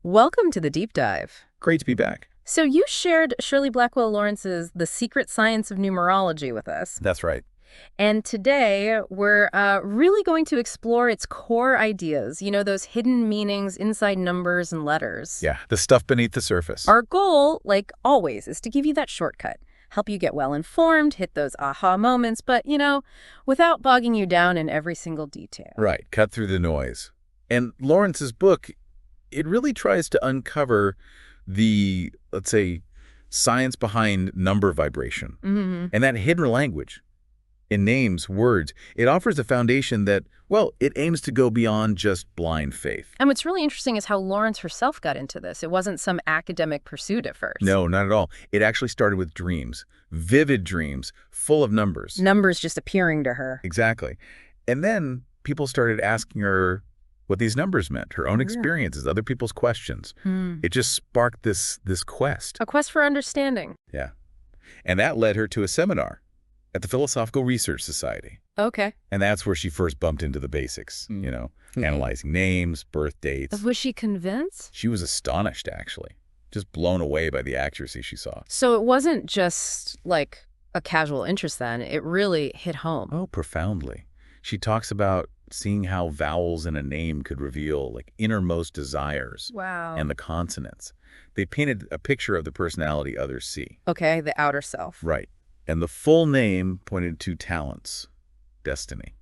Welcome to the deep dive. Great to be back. So you shared Shirley Blackwell Lawrence's The Secret Science of Numerology with us. That's right. And today we're really going to explore its core ideas, those hidden meanings inside numbers and letters. Yeah, the stuff beneath the surface. Our goal, like always, is to give you that shortcut, help you get well informed, hit those aha moments, but, without bogging you down in every single detail. Right, cut through the noise. And Lawrence's book, it really tries to uncover the, let's say, science behind number vibration. And that hidden language in names, words, it offers a foundation that, well, it aims to go beyond just blind faith. And what's really interesting is how Lawrence herself got into this. It wasn't some academic pursuit at first. No, not at all. It actually started with dreams, vivid dreams, full of numbers. Numbers just appearing to her. Exactly. And then people started asking her what these numbers meant, her own experiences, other people's questions. It just sparked this quest. A quest for understanding. Yeah. And that led her to a seminar at the Philosophical Research Society. Okay. And that's where she first bumped into the basics, analyzing names, birth dates. Was she convinced? She was astonished, actually, just blown away by the accuracy she saw. So it wasn't just like a casual interest then. It really hit home. Oh, profoundly. She talks about seeing how vowels in a name could reveal like innermost desires. Wow. And the consonants. They painted a picture of the personality others see. Okay, the outer self. Right. And the full name pointed to talents, destiny.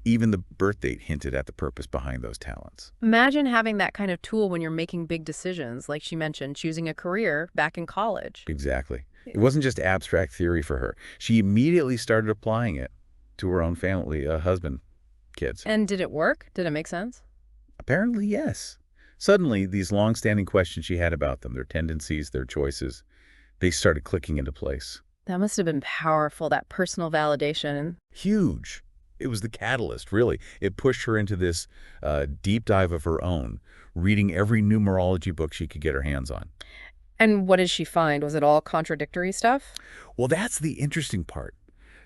Even the birth date hinted at the purpose behind those talents. Imagine having that kind of tool when you're making big decisions, like she mentioned, choosing a career back in college. Exactly. It wasn't just abstract theory for her. She immediately started applying it to her own family, husband, kids. And did it work? Did it make sense? Apparently, yes. Suddenly, these long-standing questions she had about them, their tendencies, their choices, they started clicking into place. That must have been powerful, that personal validation. Huge. It was the catalyst, really. It pushed her into this deep dive of her own, reading every numerology book she could get her hands on. And what did she find? Was it all contradictory stuff? Well, that's the interesting part.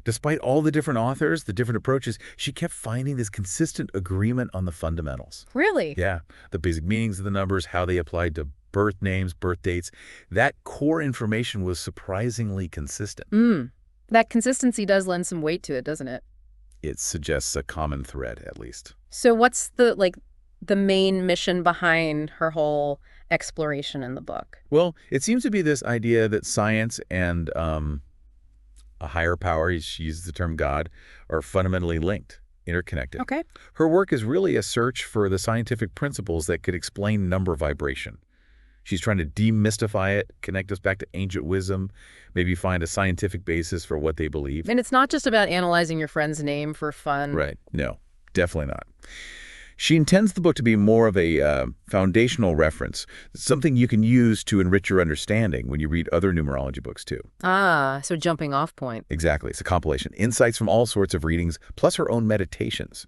Despite all the different authors, the different approaches, she kept finding this consistent agreement on the fundamentals. Really? Yeah, the basic meanings of the numbers, how they applied to birth names, birth dates. That core information was surprisingly consistent. That consistency does lend some weight to it, doesn't it? It suggests a common thread, at least. So what's the main mission behind her whole exploration in the book? Well, it seems to be this idea that science and a higher power, she uses the term God, are fundamentally linked, interconnected. Okay. Her work is really a search for the scientific principles that could explain number vibration. She's trying to demystify it, connect us back to ancient wisdom, maybe find a scientific basis for what they believe. And it's not just about analyzing your friend's name for fun. Right. No, definitely not. She intends the book to be more of a foundational reference, something you can use to enrich your understanding when you read other numerology books, too. Ah, so jumping off point. Exactly. It's a compilation. Insights from all sorts of readings, plus her own meditations,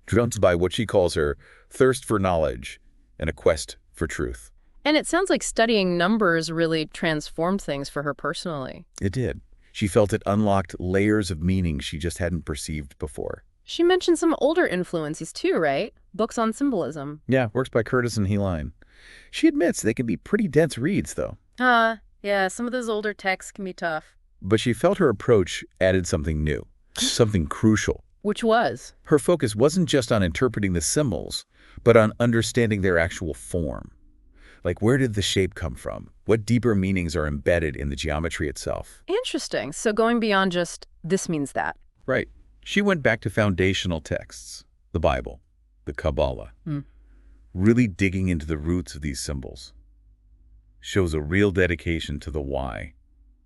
driven by what she calls her thirst for knowledge and a quest for truth. And it sounds like studying numbers really transformed things for her personally. It did. She felt it unlocked layers of meaning she just hadn't perceived before. She mentioned some older influences too, right? Books on symbolism. Yeah, works by Curtis and Heline. She admits they can be pretty dense reads, though. Yeah, some of those older texts can be tough. But she felt her approach added something new, something crucial. Which was? Her focus wasn't just on interpreting the symbols, but on understanding their actual form. Like, where did the shape come from? What deeper meanings are embedded in the geometry itself? Interesting. So going beyond just, this means that. Right. She went back to foundational texts, the Bible, the Kabbalah, really digging into the roots of these symbols. Shows a real dedication to the why.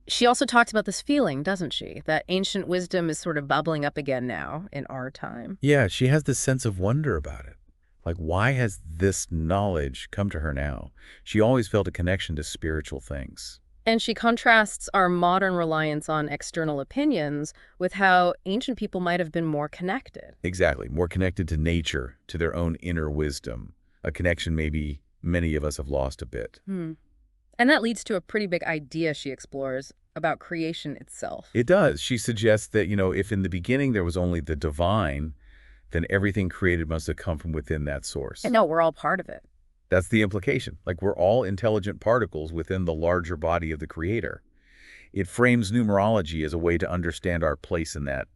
She also talks about this feeling, doesn't she? That ancient wisdom is sort of bubbling up again now in our time. Yeah, she has this sense of wonder about it. Like, why has this knowledge come to her now? She always felt a connection to spiritual things. And she contrasts our modern reliance on external opinions with how ancient people might have been more connected. Exactly. More connected to nature, to their own inner wisdom. A connection maybe many of us have lost a bit. And that leads to a pretty big idea she explores about creation itself. It does. She suggests that, if in the beginning there was only the divine, then everything created must have come from within that source. And no, we're all part of it. That's the implication. Like we're all intelligent particles within the larger body of the Creator. It frames numerology as a way to understand our place in that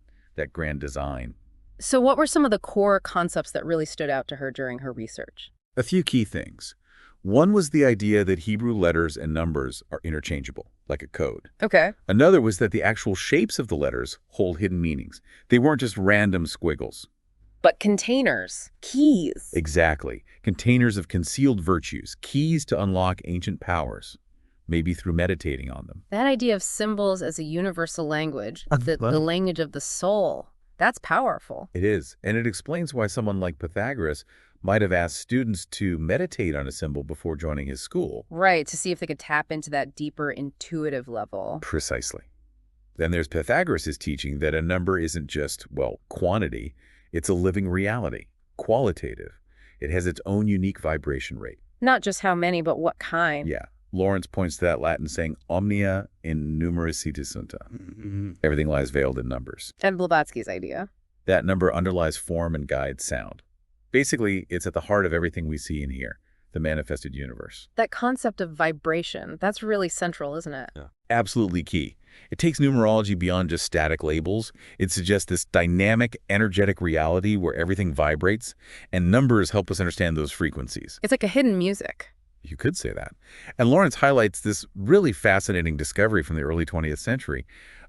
grand design. So what were some of the core concepts that really stood out to her during her research? A few key things. One was the idea that Hebrew letters and numbers are interchangeable, like a code. Okay. Another was that the actual shapes of the letters hold hidden meanings. They weren't just random squiggles. But containers, keys. Exactly. Containers of concealed virtues, keys to unlock ancient powers, maybe through meditating on them. That idea of symbols as a universal language, the language of the soul, that's powerful. It is, and it explains why someone like Pythagoras might have asked students to meditate on a symbol before joining his school. Right, to see if they could tap into that deeper intuitive level. Precisely. Then there's Pythagoras' teaching that a number isn't just, well, quantity. It's a living reality, qualitative. It has its own unique vibration rate. Not just how many, but what kind. Yeah. Lawrence points to that Latin saying, omnia in numeris situs sunt. Everything lies veiled in numbers. And Blavatsky's idea. That number underlies form and guides sound. Basically, it's at the heart of everything we see and hear, the manifested universe. That concept of vibration, that's really central, isn't it? Yeah. Absolutely key. It takes numerology beyond just static labels. It suggests this dynamic, energetic reality where everything vibrates, and numbers help us understand those frequencies. It's like a hidden music. You could say that. And Lawrence highlights this really fascinating discovery from the early 20th century.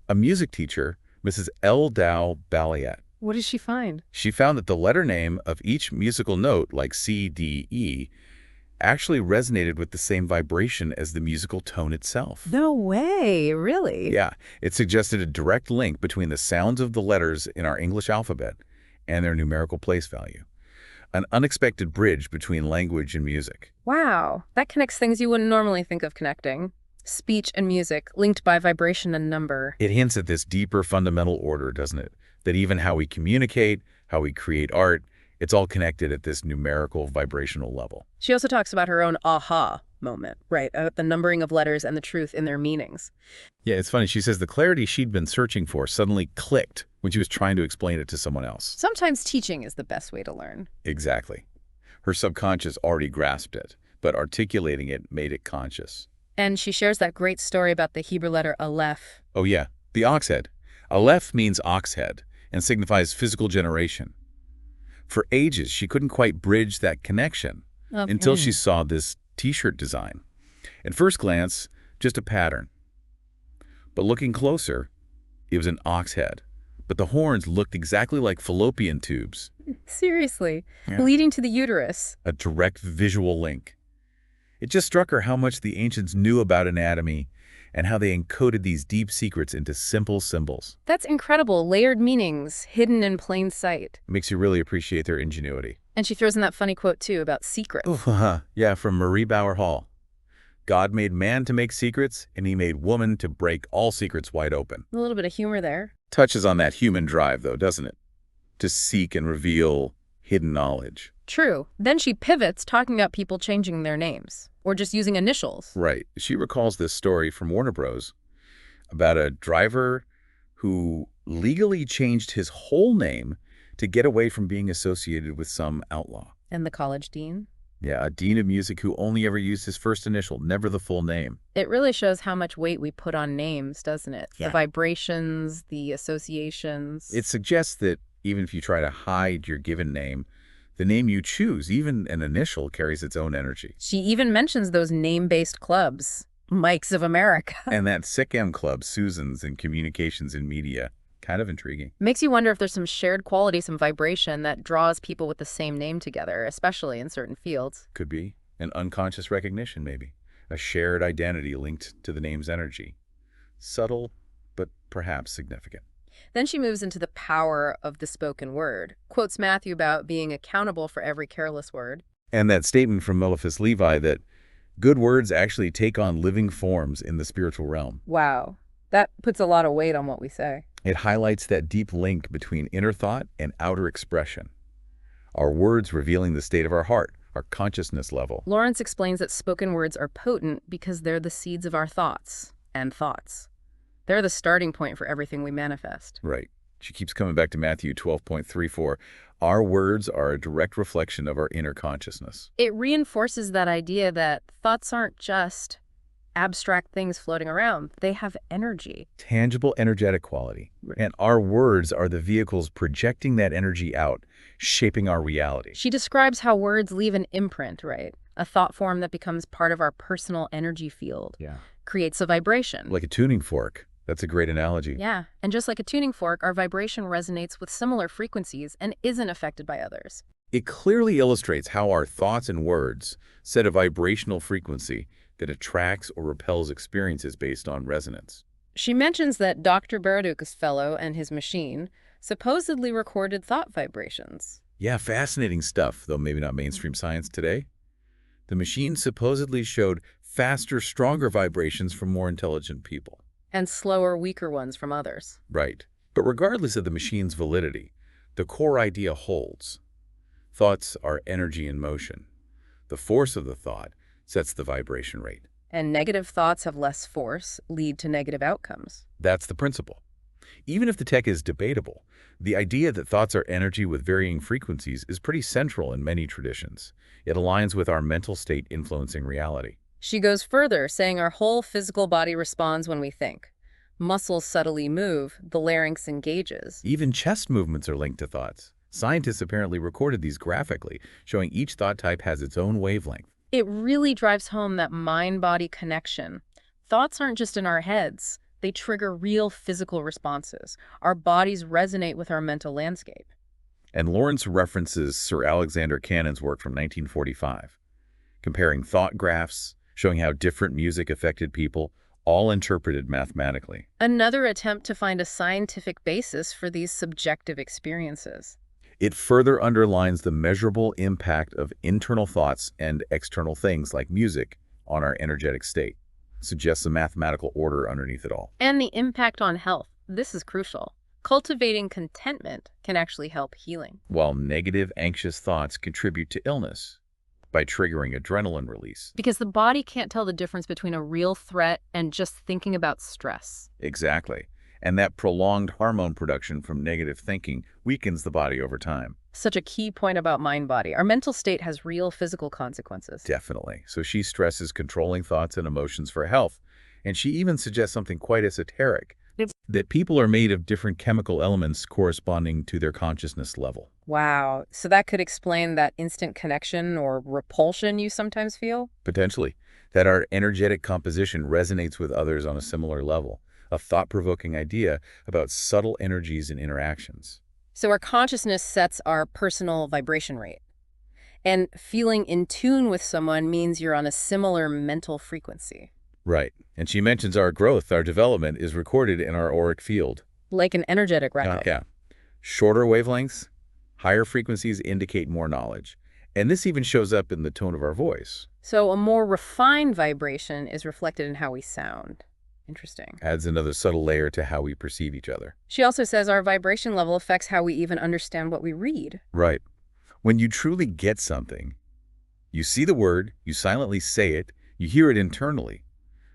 A music teacher, Mrs. L. Dow Balliet. What did she find? She found that the letter name of each musical note, like C, D, E, actually resonated with the same vibration as the musical tone itself. No way, really? Yeah, it suggested a direct link between the sounds of the letters in our English alphabet and their numerical place value. An unexpected bridge between language and music. Wow, that connects things you wouldn't normally think of connecting. Speech and music, linked by vibration and number. It hints at this deeper fundamental order, doesn't it? That even how we communicate, how we create art, it's all connected at this numerical, vibrational level. She also talks about her own aha moment, right? The numbering of letters and the truth in their meanings. Yeah, it's funny. She says the clarity she'd been searching for suddenly clicked when she was trying to explain it to someone else. Sometimes teaching is the best way to learn. Exactly. Her subconscious already grasped it, but articulating it made it conscious. And she shares that great story about the Hebrew letter Aleph. Oh yeah, the ox head. Aleph means ox head and signifies physical generation. For ages, she couldn't quite bridge that connection until she saw this T-shirt design. At first glance, just a pattern. But looking closer, it was an ox head. But the horns looked exactly like fallopian tubes. Seriously, Yeah. leading to the uterus. A direct visual link. It just struck her how much the ancients knew about anatomy and how they encoded these deep secrets into simple symbols. That's incredible. Layered meanings, hidden in plain sight. It makes you really appreciate their ingenuity. And she throws in that funny quote, too, about secrets. Yeah, from Marie Bauer Hall. God made man to make secrets, and he made woman to break all secrets wide open. A little bit of humor there. Touches on that human drive, though, doesn't it? To seek and reveal hidden knowledge. True. Then she pivots, talking about people changing their names, or just using initials. Right. She recalls this story from Warner Bros. About a driver who legally changed his whole name to get away from being associated with some outlaw. And the college dean? Yeah, a dean of music who only ever used his first initial, never the full name. It really shows how much weight we put on names, doesn't it? Yeah. The vibrations, the associations. It suggests that even if you try to hide your given name, the name you choose, even an initial, carries its own energy. She even mentions those name-based clubs, Mikes of America. And that SICM club, Susan's in communications and media, kind of intriguing. Makes you wonder if there's some shared quality, some vibration that draws people with the same name together, especially in certain fields. Could be an unconscious recognition, maybe. A shared identity linked to the name's energy. Subtle, but perhaps significant. Then she moves into the power of the spoken word, quotes Matthew about being accountable for every careless word. And that statement from Eliphas Levi that good words actually take on living forms in the spiritual realm. Wow, that puts a lot of weight on what we say. It highlights that deep link between inner thought and outer expression. Our words revealing the state of our heart, our consciousness level. Lawrence explains that spoken words are potent because they're the seeds of our thoughts and thoughts. They're the starting point for everything we manifest. Right. She keeps coming back to Matthew 12.34. Our words are a direct reflection of our inner consciousness. It reinforces that idea that thoughts aren't just abstract things floating around. They have energy. Tangible, energetic quality. Right. And our words are the vehicles projecting that energy out, shaping our reality. She describes how words leave an imprint, right? A thought form that becomes part of our personal energy field. Yeah. Creates a vibration. Like a tuning fork. That's a great analogy. Yeah, and just like a tuning fork, our vibration resonates with similar frequencies and isn't affected by others. It clearly illustrates how our thoughts and words set a vibrational frequency that attracts or repels experiences based on resonance. She mentions that Dr. Baraduca's fellow and his machine supposedly recorded thought vibrations. Yeah, fascinating stuff, though maybe not mainstream science today. The machine supposedly showed faster, stronger vibrations from more intelligent people. And slower, weaker ones from others. Right. But regardless of the machine's validity, the core idea holds. Thoughts are energy in motion. The force of the thought sets the vibration rate. And negative thoughts have less force, lead to negative outcomes. That's the principle. Even if the tech is debatable, the idea that thoughts are energy with varying frequencies is pretty central in many traditions. It aligns with our mental state influencing reality. She goes further, saying our whole physical body responds when we think. Muscles subtly move, the larynx engages. Even chest movements are linked to thoughts. Scientists apparently recorded these graphically, showing each thought type has its own wavelength. It really drives home that mind-body connection. Thoughts aren't just in our heads. They trigger real physical responses. Our bodies resonate with our mental landscape. And Lawrence references Sir Alexander Cannon's work from 1945, comparing thought graphs, showing how different music affected people, all interpreted mathematically. Another attempt to find a scientific basis for these subjective experiences. It further underlines the measurable impact of internal thoughts and external things like music on our energetic state. Suggests a mathematical order underneath it all. And the impact on health. This is crucial. Cultivating contentment can actually help healing. While negative, anxious thoughts contribute to illness by triggering adrenaline release. Because the body can't tell the difference between a real threat and just thinking about stress. Exactly. And that prolonged hormone production from negative thinking weakens the body over time. Such a key point about mind-body. Our mental state has real physical consequences. Definitely. So she stresses controlling thoughts and emotions for health. And she even suggests something quite esoteric, that people are made of different chemical elements corresponding to their consciousness level. Wow. So that could explain that instant connection or repulsion you sometimes feel? Potentially. That our energetic composition resonates with others on a similar level. A thought-provoking idea about subtle energies and interactions. So our consciousness sets our personal vibration rate. And feeling in tune with someone means you're on a similar mental frequency. Right. And she mentions our growth, our development, is recorded in our auric field. Like an energetic record. Yeah. Shorter wavelengths, higher frequencies indicate more knowledge. And this even shows up in the tone of our voice. So a more refined vibration is reflected in how we sound. Interesting. Adds another subtle layer to how we perceive each other. She also says our vibration level affects how we even understand what we read. Right. When you truly get something, you see the word, you silently say it, you hear it internally.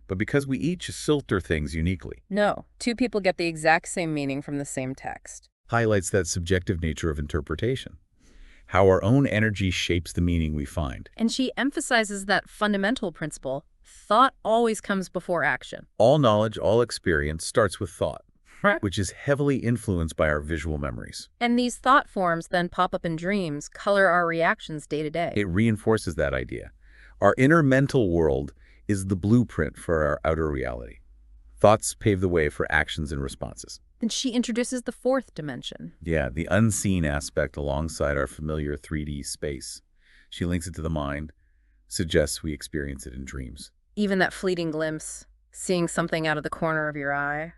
But because we each filter things uniquely. No, two people get the exact same meaning from the same text. Highlights that subjective nature of interpretation. How our own energy shapes the meaning we find. And she emphasizes that fundamental principle. Thought always comes before action. All knowledge, all experience starts with thought, Right. which is heavily influenced by our visual memories. And these thought forms then pop up in dreams, color our reactions day to day. It reinforces that idea. Our inner mental world is the blueprint for our outer reality. Thoughts pave the way for actions and responses. Then she introduces the fourth dimension. Yeah, the unseen aspect alongside our familiar 3D space. She links it to the mind, suggests we experience it in dreams. Even that fleeting glimpse, seeing something out of the corner of your eye.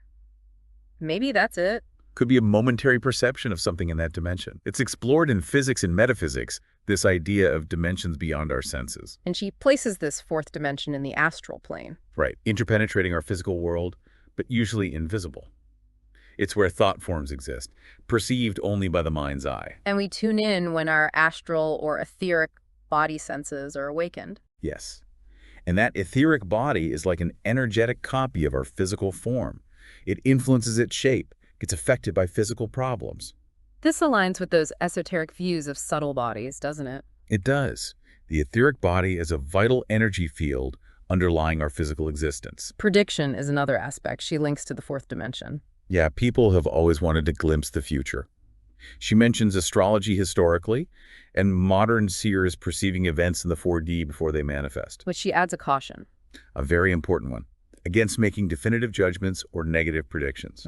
Maybe that's it. Could be a momentary perception of something in that dimension. It's explored in physics and metaphysics, this idea of dimensions beyond our senses. And she places this fourth dimension in the astral plane. Right, interpenetrating our physical world, but usually invisible. It's where thought forms exist, perceived only by the mind's eye. And we tune in when our astral or etheric body senses are awakened. Yes. And that etheric body is like an energetic copy of our physical form. It influences its shape, gets affected by physical problems. This aligns with those esoteric views of subtle bodies, doesn't it? It does. The etheric body is a vital energy field underlying our physical existence. Prediction is another aspect she links to the fourth dimension. Yeah, people have always wanted to glimpse the future. She mentions astrology historically and modern seers perceiving events in the 4D before they manifest. But she adds a caution. A very important one. Against making definitive judgments or negative predictions.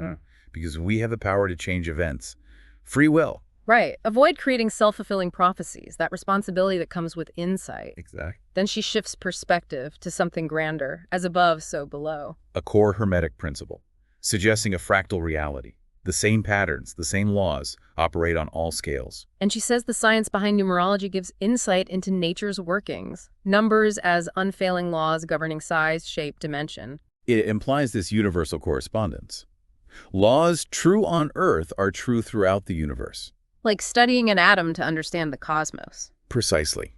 Because we have the power to change events. Free will. Right. Avoid creating self-fulfilling prophecies, that responsibility that comes with insight. Exactly. Then she shifts perspective to something grander, as above, so below. A core hermetic principle, suggesting a fractal reality. The same patterns, the same laws, operate on all scales. And she says the science behind numerology gives insight into nature's workings, numbers as unfailing laws governing size, shape, dimension. It implies this universal correspondence. Laws true on Earth are true throughout the universe. Like studying an atom to understand the cosmos. Precisely.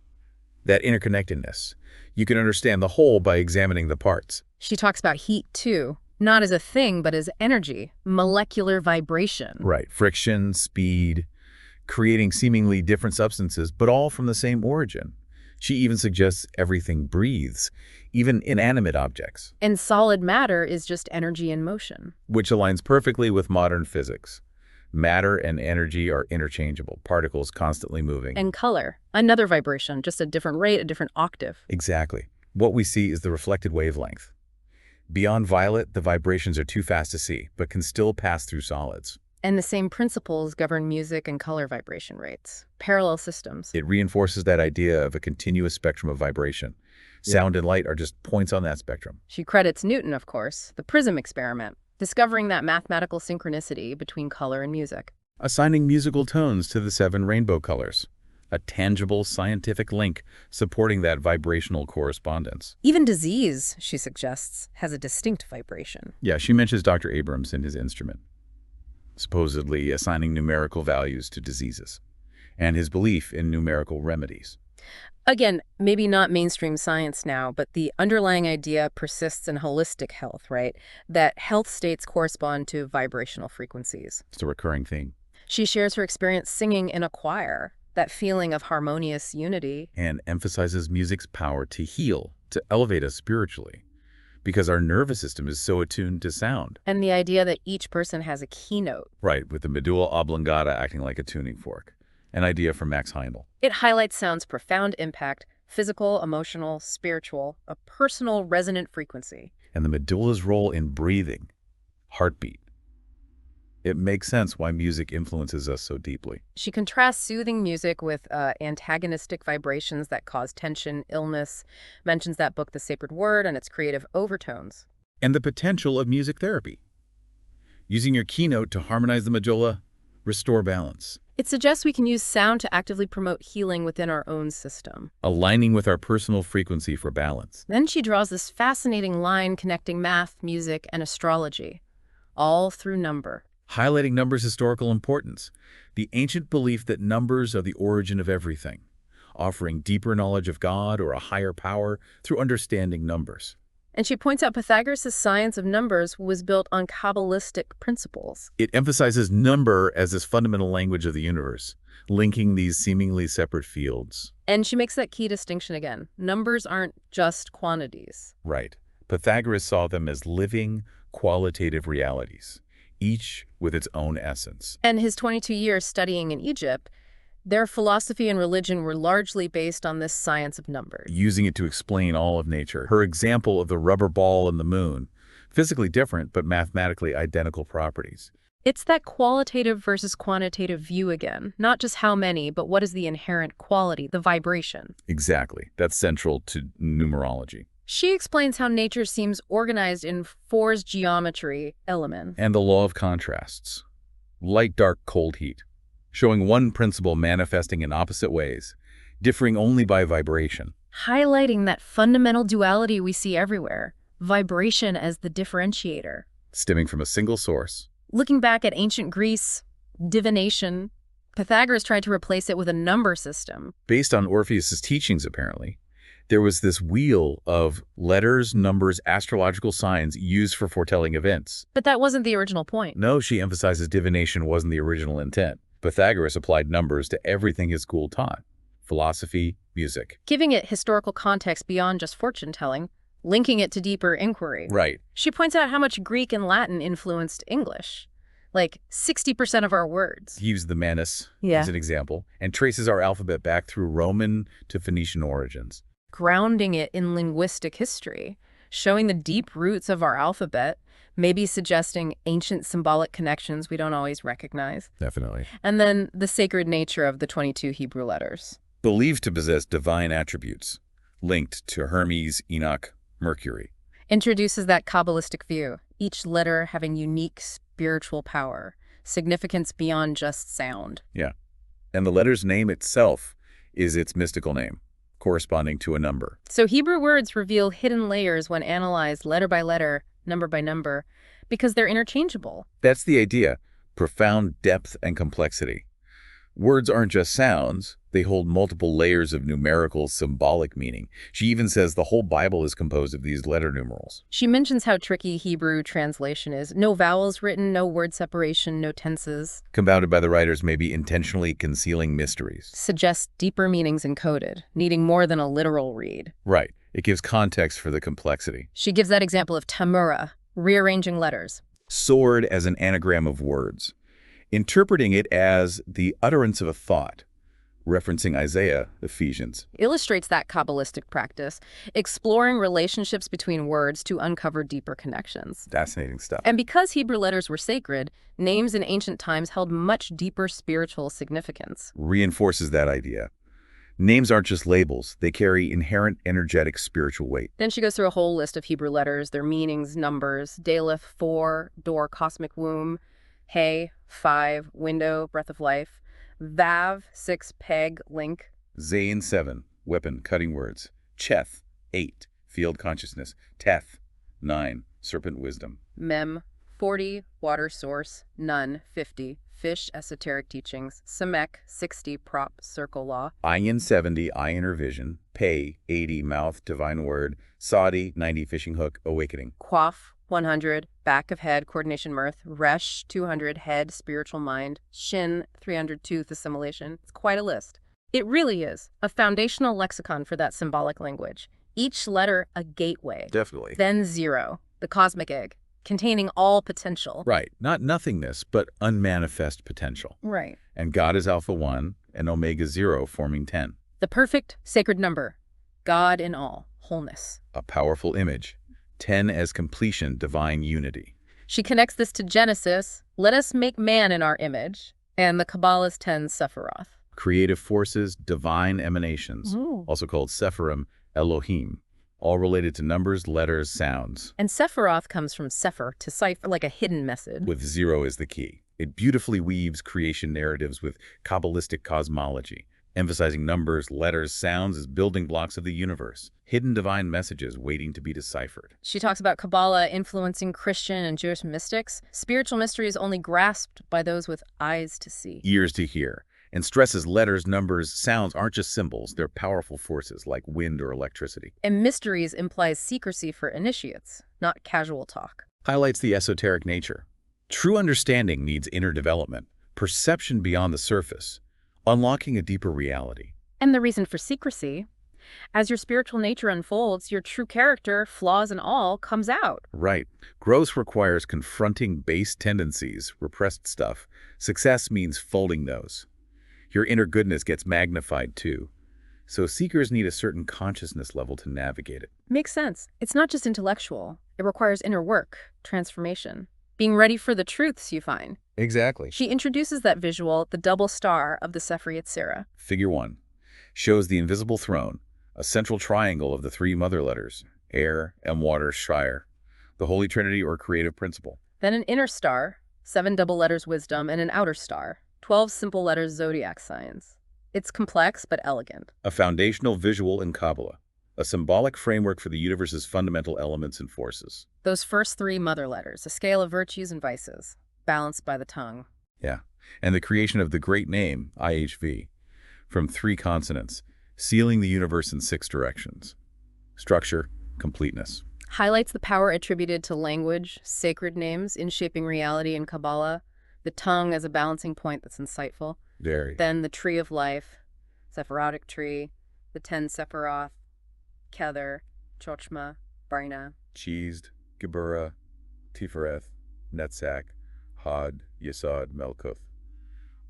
That interconnectedness. You can understand the whole by examining the parts. She talks about heat, too. Not as a thing, but as energy, molecular vibration. Right. Friction, speed, creating seemingly different substances, but all from the same origin. She even suggests everything breathes, even inanimate objects. And solid matter is just energy in motion. Which aligns perfectly with modern physics. Matter and energy are interchangeable, particles constantly moving. And color, another vibration, just a different rate, a different octave. Exactly. What we see is the reflected wavelength. Beyond violet, the vibrations are too fast to see, but can still pass through solids. And the same principles govern music and color vibration rates. Parallel systems. It reinforces that idea of a continuous spectrum of vibration. Sound and light are just points on that spectrum. She credits Newton, of course, the prism experiment, discovering that mathematical synchronicity between color and music. Assigning musical tones to the 7 rainbow colors. A tangible scientific link supporting that vibrational correspondence. Even disease, she suggests, has a distinct vibration. Yeah, she mentions Dr. Abrams in his instrument, supposedly assigning numerical values to diseases, and his belief in numerical remedies. Again, maybe not mainstream science now, but the underlying idea persists in holistic health, right? That health states correspond to vibrational frequencies. It's a recurring theme. She shares her experience singing in a choir, that feeling of harmonious unity. And emphasizes music's power to heal, to elevate us spiritually, because our nervous system is so attuned to sound. And the idea that each person has a keynote. Right, with the medulla oblongata acting like a tuning fork. An idea from Max Heindel. It highlights sound's profound impact, physical, emotional, spiritual, a personal resonant frequency. And the medulla's role in breathing, heartbeat. It makes sense why music influences us so deeply. She contrasts soothing music with antagonistic vibrations that cause tension, illness, mentions that book, The Sacred Word, and its creative overtones. And the potential of music therapy. Using your keynote to harmonize the medulla, restore balance. It suggests we can use sound to actively promote healing within our own system. Aligning with our personal frequency for balance. Then she draws this fascinating line connecting math, music, and astrology, all through number. Highlighting numbers' historical importance. The ancient belief that numbers are the origin of everything, offering deeper knowledge of God or a higher power through understanding numbers. And she points out Pythagoras' science of numbers was built on Kabbalistic principles. It emphasizes number as this fundamental language of the universe, linking these seemingly separate fields. And she makes that key distinction again. Numbers aren't just quantities. Right. Pythagoras saw them as living, qualitative realities, each with its own essence. And his 22 years studying in Egypt, their philosophy and religion were largely based on this science of numbers. Using it to explain all of nature. Her example of the rubber ball and the moon, physically different but mathematically identical properties. It's that qualitative versus quantitative view again. Not just how many, but what is the inherent quality, the vibration. Exactly. That's central to numerology. She explains how nature seems organized in fours geometry elements. And the law of contrasts. Light, dark, cold, heat. Showing one principle manifesting in opposite ways, differing only by vibration. Highlighting that fundamental duality we see everywhere, vibration as the differentiator. Stemming from a single source. Looking back at ancient Greece, divination, Pythagoras tried to replace it with a number system. Based on Orpheus's teachings, apparently. There was this wheel of letters, numbers, astrological signs used for foretelling events. But that wasn't the original point. No, she emphasizes divination wasn't the original intent. Pythagoras applied numbers to everything his school taught: philosophy, music. Giving it historical context beyond just fortune-telling, linking it to deeper inquiry. Right. She points out how much Greek and Latin influenced English. Like 60% of our words. He used the Manus Yeah. as an example, and traces our alphabet back through Roman to Phoenician origins. Grounding it in linguistic history, showing the deep roots of our alphabet, maybe suggesting ancient symbolic connections we don't always recognize. Definitely. And then the sacred nature of the 22 Hebrew letters. Believed to possess divine attributes, linked to Hermes, Enoch, Mercury. Introduces that Kabbalistic view, each letter having unique spiritual power, significance beyond just sound. Yeah. And the letter's name itself is its mystical name, corresponding to a number. So Hebrew words reveal hidden layers when analyzed letter by letter, number by number, because they're interchangeable. That's the idea: profound depth and complexity. Words aren't just sounds, they hold multiple layers of numerical, symbolic meaning. She even says the whole Bible is composed of these letter numerals. She mentions how tricky Hebrew translation is. No vowels written, no word separation, no tenses. Compounded by the writers may be intentionally concealing mysteries. Suggests deeper meanings encoded, needing more than a literal read. Right. It gives context for the complexity. She gives that example of tamura, rearranging letters. Sword as an anagram of words, interpreting it as the utterance of a thought, referencing Isaiah, Ephesians. Illustrates that Kabbalistic practice, exploring relationships between words to uncover deeper connections. Fascinating stuff. And because Hebrew letters were sacred, names in ancient times held much deeper spiritual significance. Reinforces that idea. Names aren't just labels, they carry inherent energetic spiritual weight. Then she goes through a whole list of Hebrew letters, their meanings, numbers: Daleth, 4, door, cosmic womb; Hey, 5, window, breath of life; Vav, 6, peg, link; Zayin, 7, weapon, cutting words; Cheth, 8, field consciousness; Teth, 9, serpent wisdom; Mem, 40, water source; Nun, 50, fish, esoteric teachings; Samek, 60, prop, circle law; Ayin, 70, eye inner vision; Pei, 80, mouth, divine word; Sadi, 90, fishing hook, awakening; Quaff, 100, back of head, coordination, mirth; Resh, 200, head, spiritual mind; Shin, 300, tooth, assimilation. It's quite a list. It really is a foundational lexicon for that symbolic language. Each letter a gateway. Definitely. Then 0, the cosmic egg, containing all potential. Right. Not nothingness, but unmanifest potential. Right. And God is Alpha 1 and Omega 0 forming 10. The perfect sacred number. God in all, wholeness. A powerful image. 10 as completion, divine unity. She connects this to Genesis, let us make man in our image, and the Kabbalah's 10 Sephiroth. Creative forces, divine emanations, also called Sephirim, Elohim, all related to numbers, letters, sounds. And Sephiroth comes from Sephir, to cipher, like a hidden message. With 0 as the key. It beautifully weaves creation narratives with Kabbalistic cosmology, emphasizing numbers, letters, sounds as building blocks of the universe, hidden divine messages waiting to be deciphered. She talks about Kabbalah influencing Christian and Jewish mystics, spiritual mysteries only grasped by those with eyes to see. Ears to hear. And stresses letters, numbers, sounds aren't just symbols, they're powerful forces like wind or electricity. And mysteries implies secrecy for initiates, not casual talk. Highlights the esoteric nature. True understanding needs inner development, perception beyond the surface, unlocking a deeper reality. And the reason for secrecy: as your spiritual nature unfolds, your true character, flaws and all, comes out. Right. Growth requires confronting base tendencies, repressed stuff. Success means folding those. Your inner goodness gets magnified too. So seekers need a certain consciousness level to navigate it. Makes sense. It's not just intellectual. It requires inner work, transformation, being ready for the truths you find. Exactly. She introduces that visual, the double star of the Sefer Yetzirah. Figure 1 shows the invisible throne, a central triangle of the 3 mother letters, air, and water, Shire, the Holy Trinity or creative principle. Then an inner star, 7 double letters wisdom, and an outer star, 12 simple letters zodiac signs. It's complex but elegant. A foundational visual in Kabbalah, a symbolic framework for the universe's fundamental elements and forces. Those first 3 mother letters, a scale of virtues and vices, balanced by the tongue. Yeah, and the creation of the great name, IHV, from 3 consonants, sealing the universe in 6 directions. Structure, completeness. Highlights the power attributed to language, sacred names in shaping reality in Kabbalah, the tongue as a balancing point that's insightful. Very. Then the tree of life, Sephirotic tree, the 10 Sephiroth, Kether, Chochma, Barna. Cheesed, Geburah, Tifereth, Netzach, Hod, Yesod, Melkuth.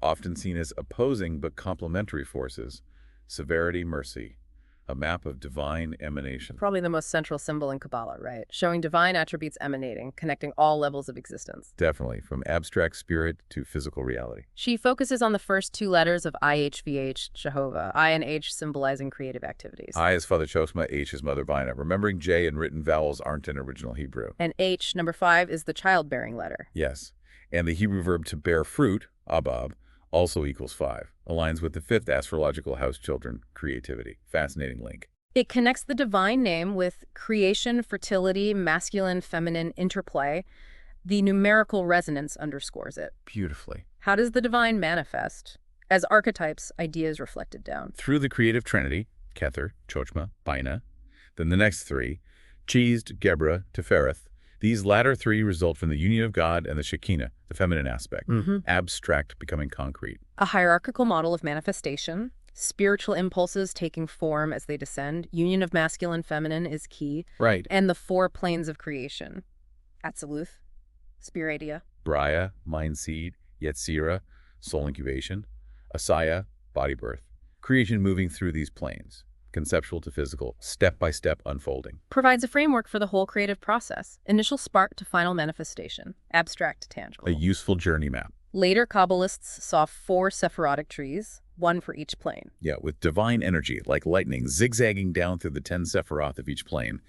Often seen as opposing but complementary forces. Severity, mercy. A map of divine emanation. Probably the most central symbol in Kabbalah, right? Showing divine attributes emanating, connecting all levels of existence. Definitely, from abstract spirit to physical reality. She focuses on the first 2 letters of IHVH, Jehovah, I and H symbolizing creative activities. I is Father Chosma, H is Mother Bina. Remembering J and written vowels aren't in original Hebrew. And H, number 5, is the childbearing letter. Yes, and the Hebrew verb to bear fruit, abab, also equals 5. Aligns with the 5th astrological house, children, creativity. Fascinating link. It connects the divine name with creation, fertility, masculine-feminine interplay. The numerical resonance underscores it. Beautifully. How does the divine manifest? As archetypes, ideas reflected down. Through the creative trinity, Kether, Chochma, Bina. Then the next 3, Cheesed, Geburah, Tifereth. These latter 3 result from the union of God and the Shekinah, the feminine aspect. Abstract becoming concrete. A hierarchical model of manifestation, spiritual impulses taking form as they descend, union of masculine feminine is key, Right. and the 4 planes of creation. Atziluth, Spiradia. Briah, mind seed, Yetzirah, soul incubation. Asaya, body birth. Creation moving through these planes. Conceptual to physical, step-by-step unfolding. Provides a framework for the whole creative process, initial spark to final manifestation, abstract to tangible. A useful journey map. Later Kabbalists saw 4 Sephirotic trees, 1 for each plane. Yeah, with divine energy, like lightning, zigzagging down through the 10 Sephiroth of each plane,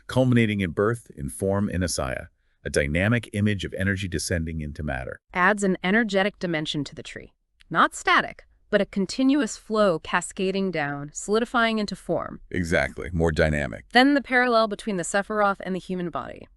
culminating in birth, in form, in Asaya, a dynamic image of energy descending into matter. Adds an energetic dimension to the tree. Not static, but a continuous flow cascading down, solidifying into form. Exactly, more dynamic. Then the parallel between the Sephiroth and the human body.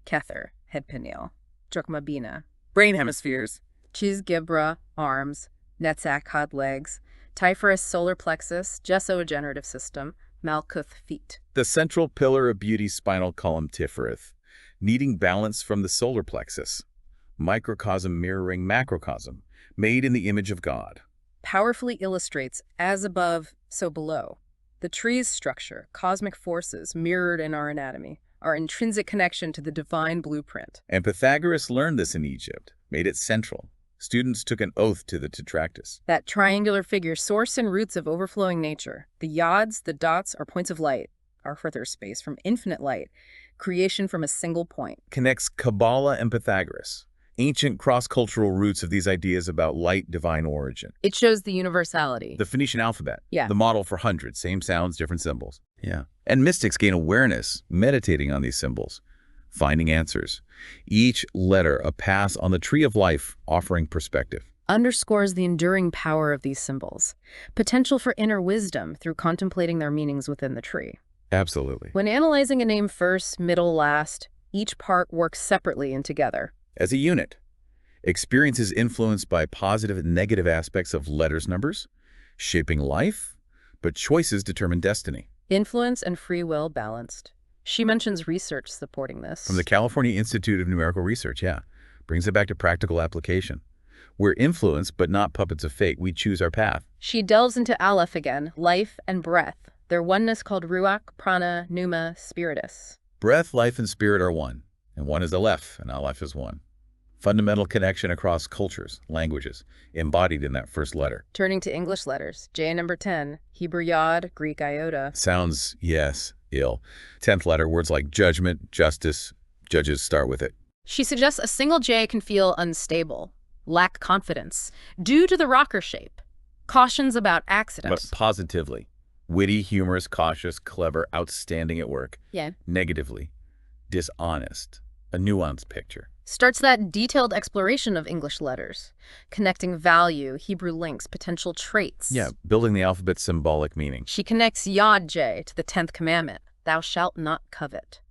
Kether, head pineal. Chokma Bina, brain hemispheres. Cheesed, Geburah, arms. Netzach, hot legs. Typhorus, solar plexus. Gesso, a generative system. Malkuth, feet. The central pillar of beauty's spinal column, Tifereth, needing balance from the solar plexus. Microcosm mirroring macrocosm, made in the image of God. Powerfully illustrates as above, so below. The tree's structure, cosmic forces mirrored in our anatomy, our intrinsic connection to the divine blueprint. And Pythagoras learned this in Egypt, made it central. Students took an oath to the tetractys. That triangular figure, source and roots of overflowing nature. The yods, the dots, are points of light, our further space from infinite light, creation from a single point. Connects Kabbalah and Pythagoras, ancient cross-cultural roots of these ideas about light divine origin. It shows the universality. The Phoenician alphabet, Yeah. the model for hundreds, same sounds, different symbols. Yeah. And mystics gain awareness, meditating on these symbols, finding answers. Each letter a path on the tree of life, offering perspective. Underscores the enduring power of these symbols. Potential for inner wisdom through contemplating their meanings within the tree. Absolutely. When analyzing a name first, middle, last, each part works separately and together. As a unit, experience is influenced by positive and negative aspects of letters, numbers, shaping life, but choices determine destiny. Influence and free will balanced. She mentions research supporting this. From the California Institute of Numerical Research, yeah. Brings it back to practical application. We're influenced, but not puppets of fate. We choose our path. She delves into Aleph again, life and breath. Their oneness called Ruach, Prana, Pneuma, Spiritus. Breath, life, and spirit are one, and one is Aleph, and Aleph is one. Fundamental connection across cultures, languages, embodied in that first letter. Turning to English letters, J number 10, Hebrew Yod, Greek Iota. Sounds, yes, ill. 10th letter, words like judgment, justice, judges start with it. She suggests a single J can feel unstable, lack confidence, due to the rocker shape. Cautions about accidents. But positively. Witty, humorous, cautious, clever, outstanding at work. Yeah. Negatively. Dishonest. A nuanced picture. Starts that detailed exploration of English letters, connecting value, Hebrew links, potential traits. Yeah, building the alphabet's symbolic meaning. She connects Yod J to the 10th commandment, thou shalt not covet.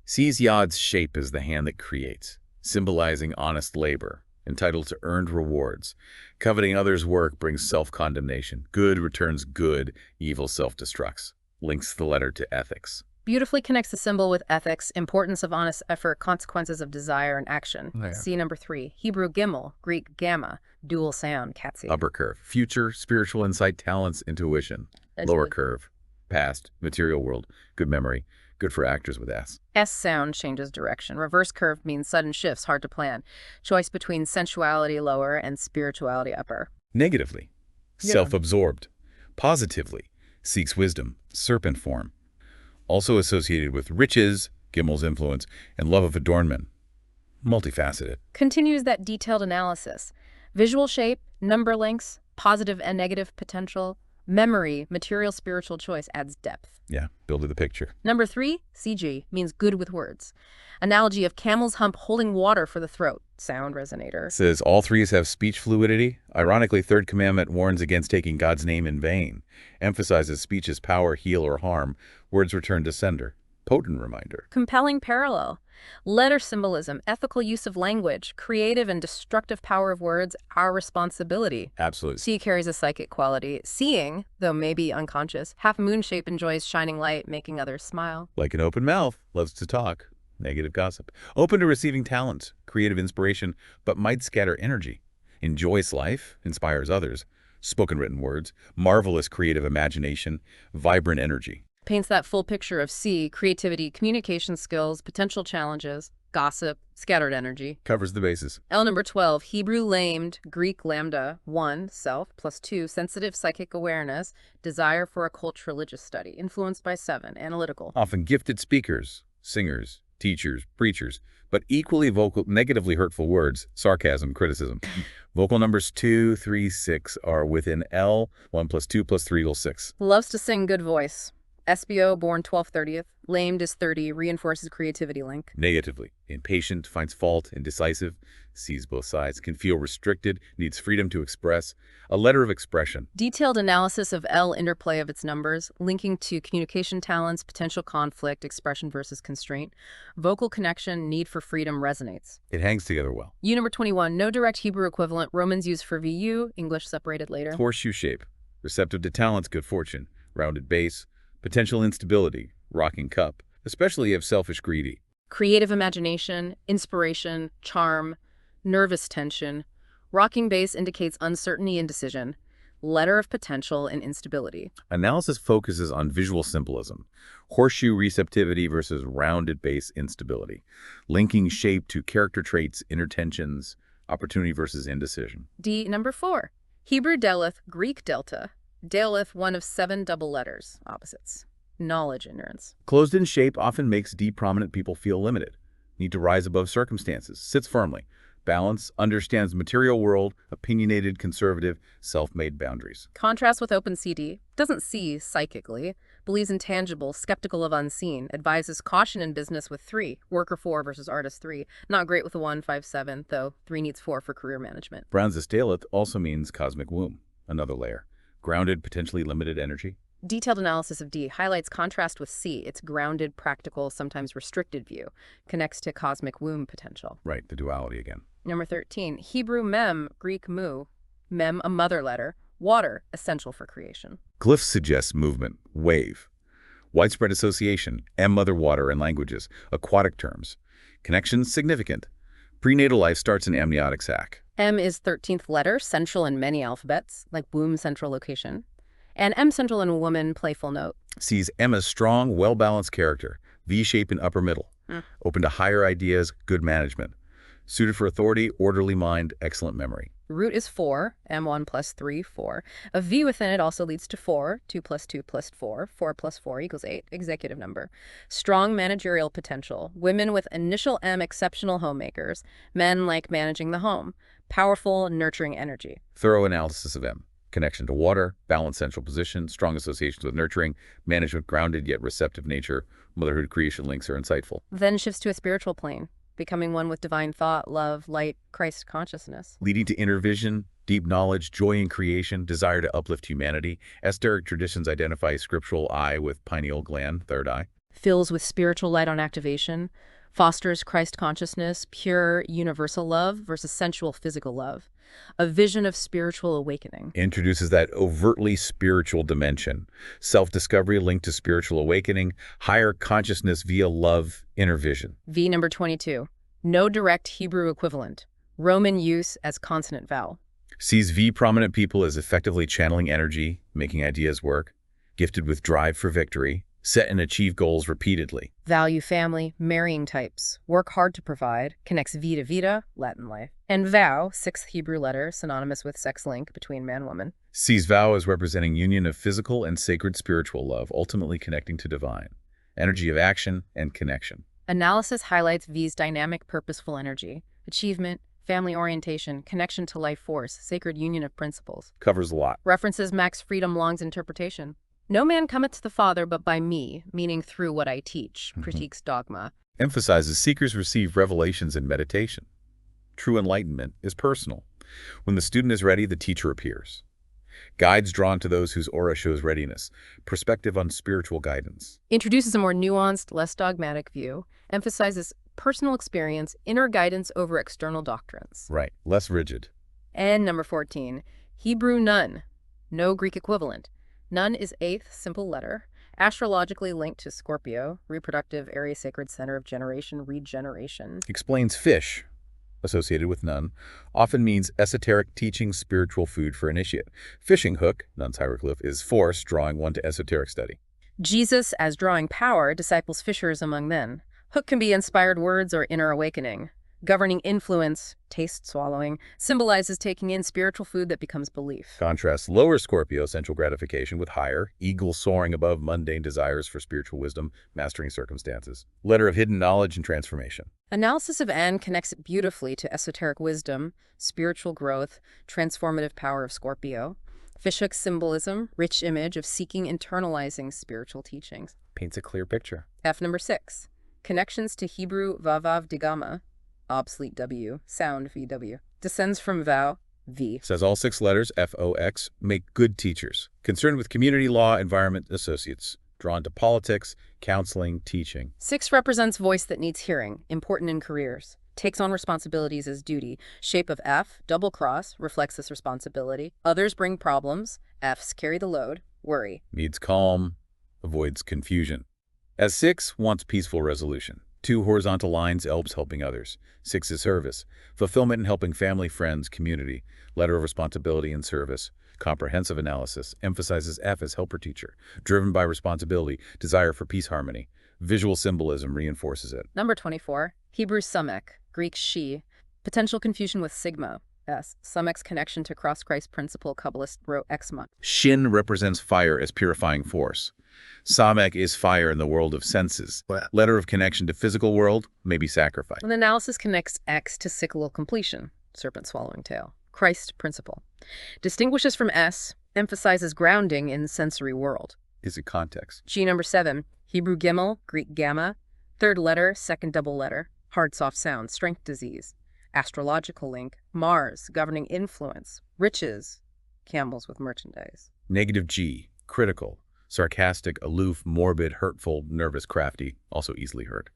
Sees Yod's shape as the hand that creates, symbolizing honest labor, entitled to earned rewards. Coveting others' work brings self-condemnation. Good returns good, evil self-destructs. Links the letter to ethics. Beautifully connects the symbol with ethics, importance of honest effort, consequences of desire and action. Yeah. See number 3. Hebrew gimel, Greek gamma, dual sound, catchy. Upper curve, future, spiritual insight, talents, intuition. That's Lower good. curve, past, material world, good memory, good for actors with S. S sound changes direction. Reverse curve means sudden shifts, hard to plan. Choice between sensuality lower and spirituality upper. Negatively, Yeah. self-absorbed. Positively, seeks wisdom, serpent form. Also associated with riches, Gimel's influence, and love of adornment. Multifaceted. Continues that detailed analysis. Visual shape, number links, positive and negative potential, memory, material spiritual choice adds depth. Yeah, building the picture. Number 3, CG, means good with words. Analogy of camel's hump holding water for the throat. Sound resonator. Says all threes have speech fluidity. Ironically, third commandment warns against taking God's name in vain. Emphasizes speech as power, heal, or harm. Words return to sender. Potent reminder. Compelling parallel. Letter symbolism, ethical use of language, creative and destructive power of words, our responsibility. Absolutely. C carries a psychic quality. Seeing, though maybe unconscious, half moon shape enjoys shining light, making others smile. Like an open mouth, loves to talk. Negative gossip. Open to receiving talent, creative inspiration, but might scatter energy. Enjoys life, inspires others. Spoken written words, marvelous creative imagination, vibrant energy. Paints that full picture of C, creativity, communication skills, potential challenges, gossip, scattered energy. Covers the bases. L number 12, Hebrew lamed, Greek lambda, 1, self, plus 2, sensitive psychic awareness, desire for occult religious study, influenced by 7, analytical. Often gifted speakers, singers, teachers, preachers, but equally vocal, negatively hurtful words, sarcasm, criticism. Vocal numbers 2, 3, 6 are within L, 1 plus 2 plus 3 equals 6. Loves to sing, good voice. SBO, born 12/30th, lamed is 30, reinforces creativity link. Negatively, impatient, finds fault, indecisive, sees both sides, can feel restricted, needs freedom to express. A letter of expression. Detailed analysis of L interplay of its numbers, linking to communication talents, potential conflict, expression versus constraint. Vocal connection, need for freedom resonates. It hangs together well. U number 21, no direct Hebrew equivalent, Romans used for VU, English separated later. Horseshoe shape, receptive to talents, good fortune, rounded base, potential instability, rocking cup, especially if selfish, greedy. Creative imagination, inspiration, charm, nervous tension. Rocking base indicates uncertainty, indecision. Letter of potential and instability. Analysis focuses on visual symbolism, horseshoe receptivity versus rounded base instability, linking shape to character traits, inner tensions, opportunity versus indecision. D number 4, Hebrew deleth, Greek delta. Daleth, one of 7 double letters, opposites. Knowledge, ignorance. Closed in shape often makes D prominent people feel limited, need to rise above circumstances, sits firmly, balance, understands material world, opinionated, conservative, self-made boundaries. Contrast with open CD, doesn't see psychically, believes in tangible, skeptical of unseen, advises caution in business with 3, worker 4 versus artist 3. Not great with a 1, 5, 7, though 3 needs 4 for career management. Brown's Daleth also means cosmic womb, another layer. Grounded, potentially limited energy. Detailed analysis of D highlights contrast with C, its grounded, practical, sometimes restricted view, connects to cosmic womb potential. Right, the duality again. Number 13, Hebrew mem, Greek mu. Mem, a mother letter. Water, essential for creation. Glyph suggests movement, wave. Widespread association, M mother water and languages, aquatic terms. Connections significant. Prenatal life starts in amniotic sac. M is 13th letter, central in many alphabets, like womb central location. And M central in woman, playful note. Sees M as strong, well-balanced character, V-shape in upper middle, open to higher ideas, good management. Suited for authority, orderly mind, excellent memory. Root is 4, M1 plus 3, 4. A V within it also leads to 4, 2 plus 2 plus 4, 4 plus 4 equals 8, executive number. Strong managerial potential. Women with initial M, exceptional homemakers. Men like managing the home. Powerful, nurturing energy. Thorough analysis of M. Connection to water, balanced central position, strong associations with nurturing, management grounded yet receptive nature, motherhood creation links are insightful. Then shifts to a spiritual plane, becoming one with divine thought, love, light, Christ consciousness. Leading to inner vision, deep knowledge, joy in creation, desire to uplift humanity. Esoteric traditions identify scriptural eye with pineal gland, third eye. Fills with spiritual light on activation. Fosters Christ consciousness, pure universal love versus sensual physical love. A vision of spiritual awakening. Introduces that overtly spiritual dimension. Self-discovery linked to spiritual awakening, higher consciousness via love, inner vision. V number 22. No direct Hebrew equivalent. Roman use as consonant vowel. Sees V prominent people as effectively channeling energy, making ideas work, gifted with drive for victory, set and achieve goals repeatedly. Value family, marrying types. Work hard to provide. Connects vita vita, Latin life. And vow, sixth Hebrew letter, synonymous with sex link between man and woman. Sees vow as representing union of physical and sacred spiritual love, ultimately connecting to divine. Energy of action and connection. Analysis highlights V's dynamic, purposeful energy. Achievement, family orientation, connection to life force, sacred union of principles. Covers a lot. References Max Freedom Long's interpretation. No man cometh to the Father but by me, meaning through what I teach, critiques dogma. Emphasizes seekers receive revelations in meditation. True enlightenment is personal. When the student is ready, the teacher appears. Guides drawn to those whose aura shows readiness. Perspective on spiritual guidance. Introduces a more nuanced, less dogmatic view. Emphasizes personal experience, inner guidance over external doctrines. Right, less rigid. And number 14, Hebrew Nun. No Greek equivalent. Nun is eighth simple letter, astrologically linked to Scorpio, reproductive area sacred center of generation, regeneration. Explains fish, associated with Nun, often means esoteric teaching, spiritual food for initiate. Fishing hook, Nun's hieroglyph, is force, drawing one to esoteric study. Jesus as drawing power, disciples fishers among men. Hook can be inspired words or inner awakening. Governing influence, taste swallowing, symbolizes taking in spiritual food that becomes belief. Contrasts lower Scorpio sensual gratification with higher, eagle soaring above mundane desires for spiritual wisdom, mastering circumstances. Letter of hidden knowledge and transformation. Analysis of N connects it beautifully to esoteric wisdom, spiritual growth, transformative power of Scorpio. Fishhook symbolism, rich image of seeking internalizing spiritual teachings. Paints a clear picture. F number 6. Connections to Hebrew Vavav Digama, obsolete W, sound VW. Descends from vow, V. Says all 6 letters, F-O-X, make good teachers. Concerned with community law, environment, associates. Drawn to politics, counseling, teaching. 6 represents voice that needs hearing, important in careers. Takes on responsibilities as duty. Shape of F, double cross, reflects this responsibility. Others bring problems. Fs carry the load, worry. Needs calm, avoids confusion. As 6, wants peaceful resolution. 2 horizontal lines, helps helping others. 6 is service, fulfillment in helping family, friends, community. Letter of responsibility and service. Comprehensive analysis, emphasizes F as helper teacher. Driven by responsibility, desire for peace harmony. Visual symbolism reinforces it. Number 24, Hebrew Sumek, Greek She. Potential confusion with Sigma, S. Sumek's connection to cross-Christ principle, Kabbalist wrote Xma. Shin represents fire as purifying force. Samek is fire in the world of senses. Letter of connection to physical world, maybe sacrifice. An analysis connects X to cyclical completion, serpent swallowing tail. Christ principle. Distinguishes from S, emphasizes grounding in sensory world. Is it context? G number 7, Hebrew Gimel, Greek Gamma. Third letter, second double letter. Hard soft sound, strength disease. Astrological link, Mars, governing influence. Riches, camels with merchandise. Negative G, critical. Sarcastic, aloof, morbid, hurtful, nervous, crafty, also easily hurt.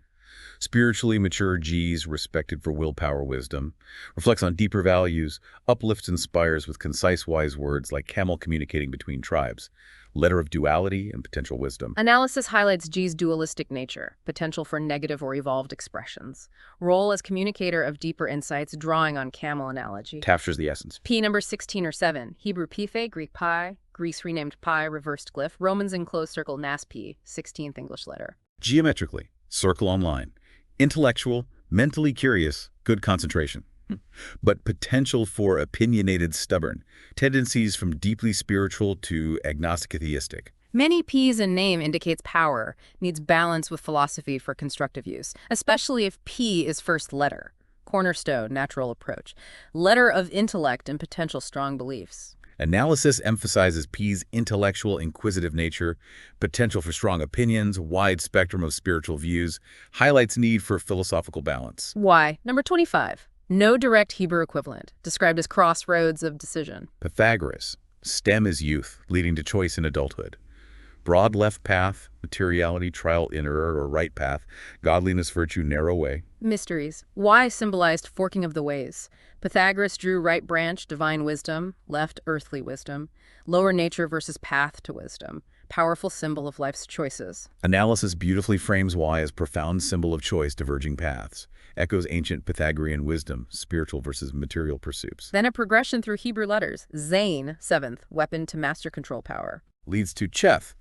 Spiritually mature Gs, respected for willpower wisdom, reflects on deeper values, uplifts, inspires with concise, wise words like camel communicating between tribes. Letter of duality and potential wisdom. Analysis highlights G's dualistic nature, potential for negative or evolved expressions. Role as communicator of deeper insights, drawing on camel analogy. Captures the essence. P number 16 or 7, Hebrew Pife, Greek Pi, Greece renamed Pi, reversed glyph, Romans enclosed circle, Nas P, 16th English letter. Geometrically, circle on line. Intellectual, mentally curious, good concentration. But potential for opinionated, stubborn. Tendencies from deeply spiritual to agnostic atheistic. Many P's in name indicates power, needs balance with philosophy for constructive use, especially if P is first letter. Cornerstone, natural approach. Letter of intellect and potential strong beliefs. Analysis emphasizes P's intellectual, inquisitive nature, potential for strong opinions, wide spectrum of spiritual views, highlights need for philosophical balance. Y. Number 25. No direct Hebrew equivalent, described as crossroads of decision. Pythagoras. STEM is youth, leading to choice in adulthood. Broad left path, materiality, trial inner or right path, godliness, virtue, narrow way. Mysteries. Y symbolized forking of the ways. Pythagoras drew right branch, divine wisdom, left earthly wisdom. Lower nature versus path to wisdom. Powerful symbol of life's choices. Analysis beautifully frames Y as profound symbol of choice, diverging paths. Echoes ancient Pythagorean wisdom, spiritual versus material pursuits. Then a progression through Hebrew letters. Zain, 7th, weapon to master control power. Leads to Cheth,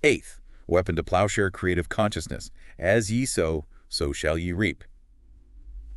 8th, weapon to plowshare creative consciousness. As ye sow, so shall ye reap.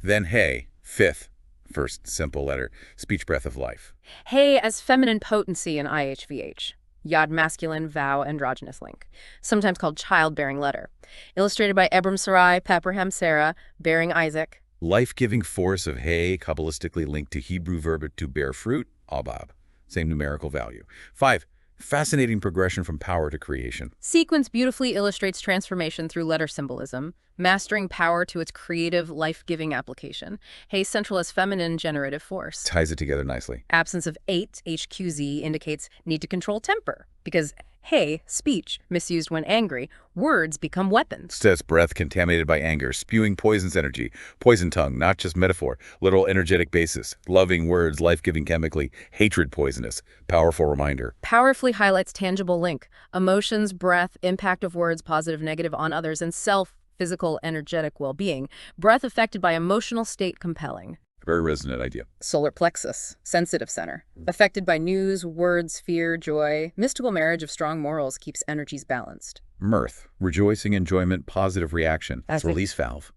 Then He, 5th, first simple letter, speech breath of life. He as feminine potency in IHVH. Yod masculine, vow, androgynous link. Sometimes called childbearing letter. Illustrated by Ebram Sarai, Pepraham Sarah, bearing Isaac. Life-giving force of He, kabbalistically linked to Hebrew verb to bear fruit, abab. Same numerical value. 5. Fascinating progression from power to creation. Sequence beautifully illustrates transformation through letter symbolism, mastering power to its creative, life-giving application. He central as feminine generative force. Ties it together nicely. Absence of 8, HQZ, indicates need to control temper, because He, speech, misused when angry, words become weapons. Says breath contaminated by anger, spewing poison's energy. Poison tongue, not just metaphor, literal energetic basis. Loving words, life-giving chemically. Hatred poisonous. Powerful reminder. Powerfully highlights tangible link. Emotions, breath, impact of words, positive, negative on others, and self, physical, energetic well-being. Breath affected by emotional state compelling. Very resonant idea. Solar plexus, sensitive center. Affected by news, words, fear, joy. Mystical marriage of strong morals keeps energies balanced. Mirth, rejoicing, enjoyment, positive reaction. That's Release valve.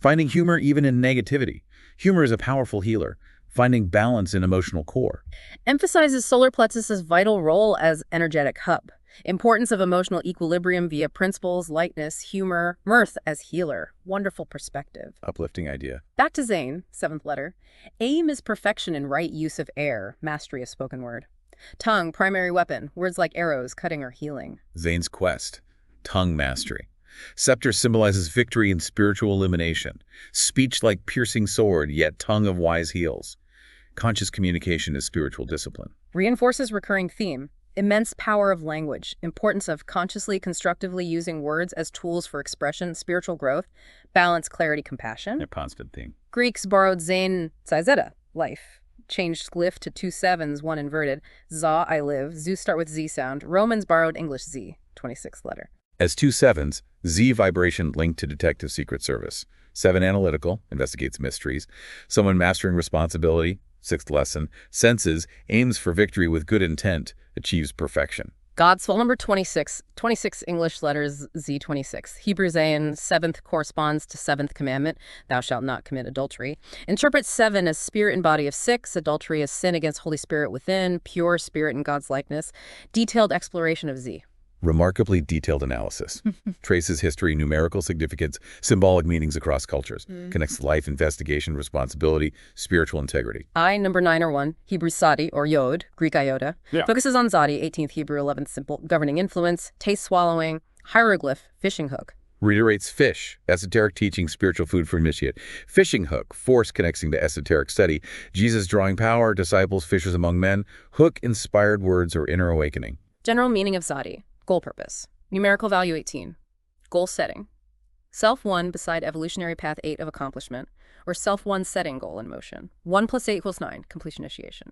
Finding humor even in negativity. Humor is a powerful healer. Finding balance in emotional core. Emphasizes solar plexus's vital role as energetic hub. Importance of emotional equilibrium via principles, lightness, humor, mirth as healer. Wonderful perspective. Uplifting idea. Back to Zain, 7th letter. Aim is perfection in right use of air, mastery of spoken word. Tongue, primary weapon, words like arrows, cutting or healing. Zain's quest. Tongue mastery. Scepter symbolizes victory and spiritual illumination. Speech like piercing sword, yet tongue of wise heals. Conscious communication is spiritual discipline. Reinforces recurring theme. Immense power of language, importance of consciously, constructively using words as tools for expression, spiritual growth, balance, clarity, compassion. A constant theme. Greeks borrowed Zain Zizeta, life. Changed glyph to 2 7s, 1 inverted. Za, I live. Zeus start with Z sound. Romans borrowed English Z, 26th letter. As 2 7s, Z vibration linked to detective secret service. 7 analytical, investigates mysteries. Someone mastering responsibility, 6th lesson. Senses, aims for victory with good intent, achieves perfection. God's full number 26, 26 English letters Z26. Hebrew Zayin, 7th corresponds to 7th commandment, thou shalt not commit adultery. Interpret 7 as spirit and body of 6, adultery as sin against Holy Spirit within, pure spirit in God's likeness. Detailed exploration of Z. Remarkably detailed analysis. Traces history, numerical significance, symbolic meanings across cultures. Connects life, investigation, responsibility, spiritual integrity. I, number 9 or 1, Hebrew Sadi, or Yod, Greek iota. Focuses on Zadi, 18th Hebrew, 11th simple, governing influence, taste swallowing, hieroglyph, fishing hook. Reiterates fish, esoteric teaching, spiritual food for initiate. Fishing hook, force connecting to esoteric study. Jesus drawing power, disciples, fishers among men. Hook, inspired words or inner awakening. General meaning of Zadi. Goal purpose. Numerical value 18. Goal setting. Self 1 beside evolutionary path 8 of accomplishment, or self 1 setting goal in motion. 1 + 8 = 9, completion initiation.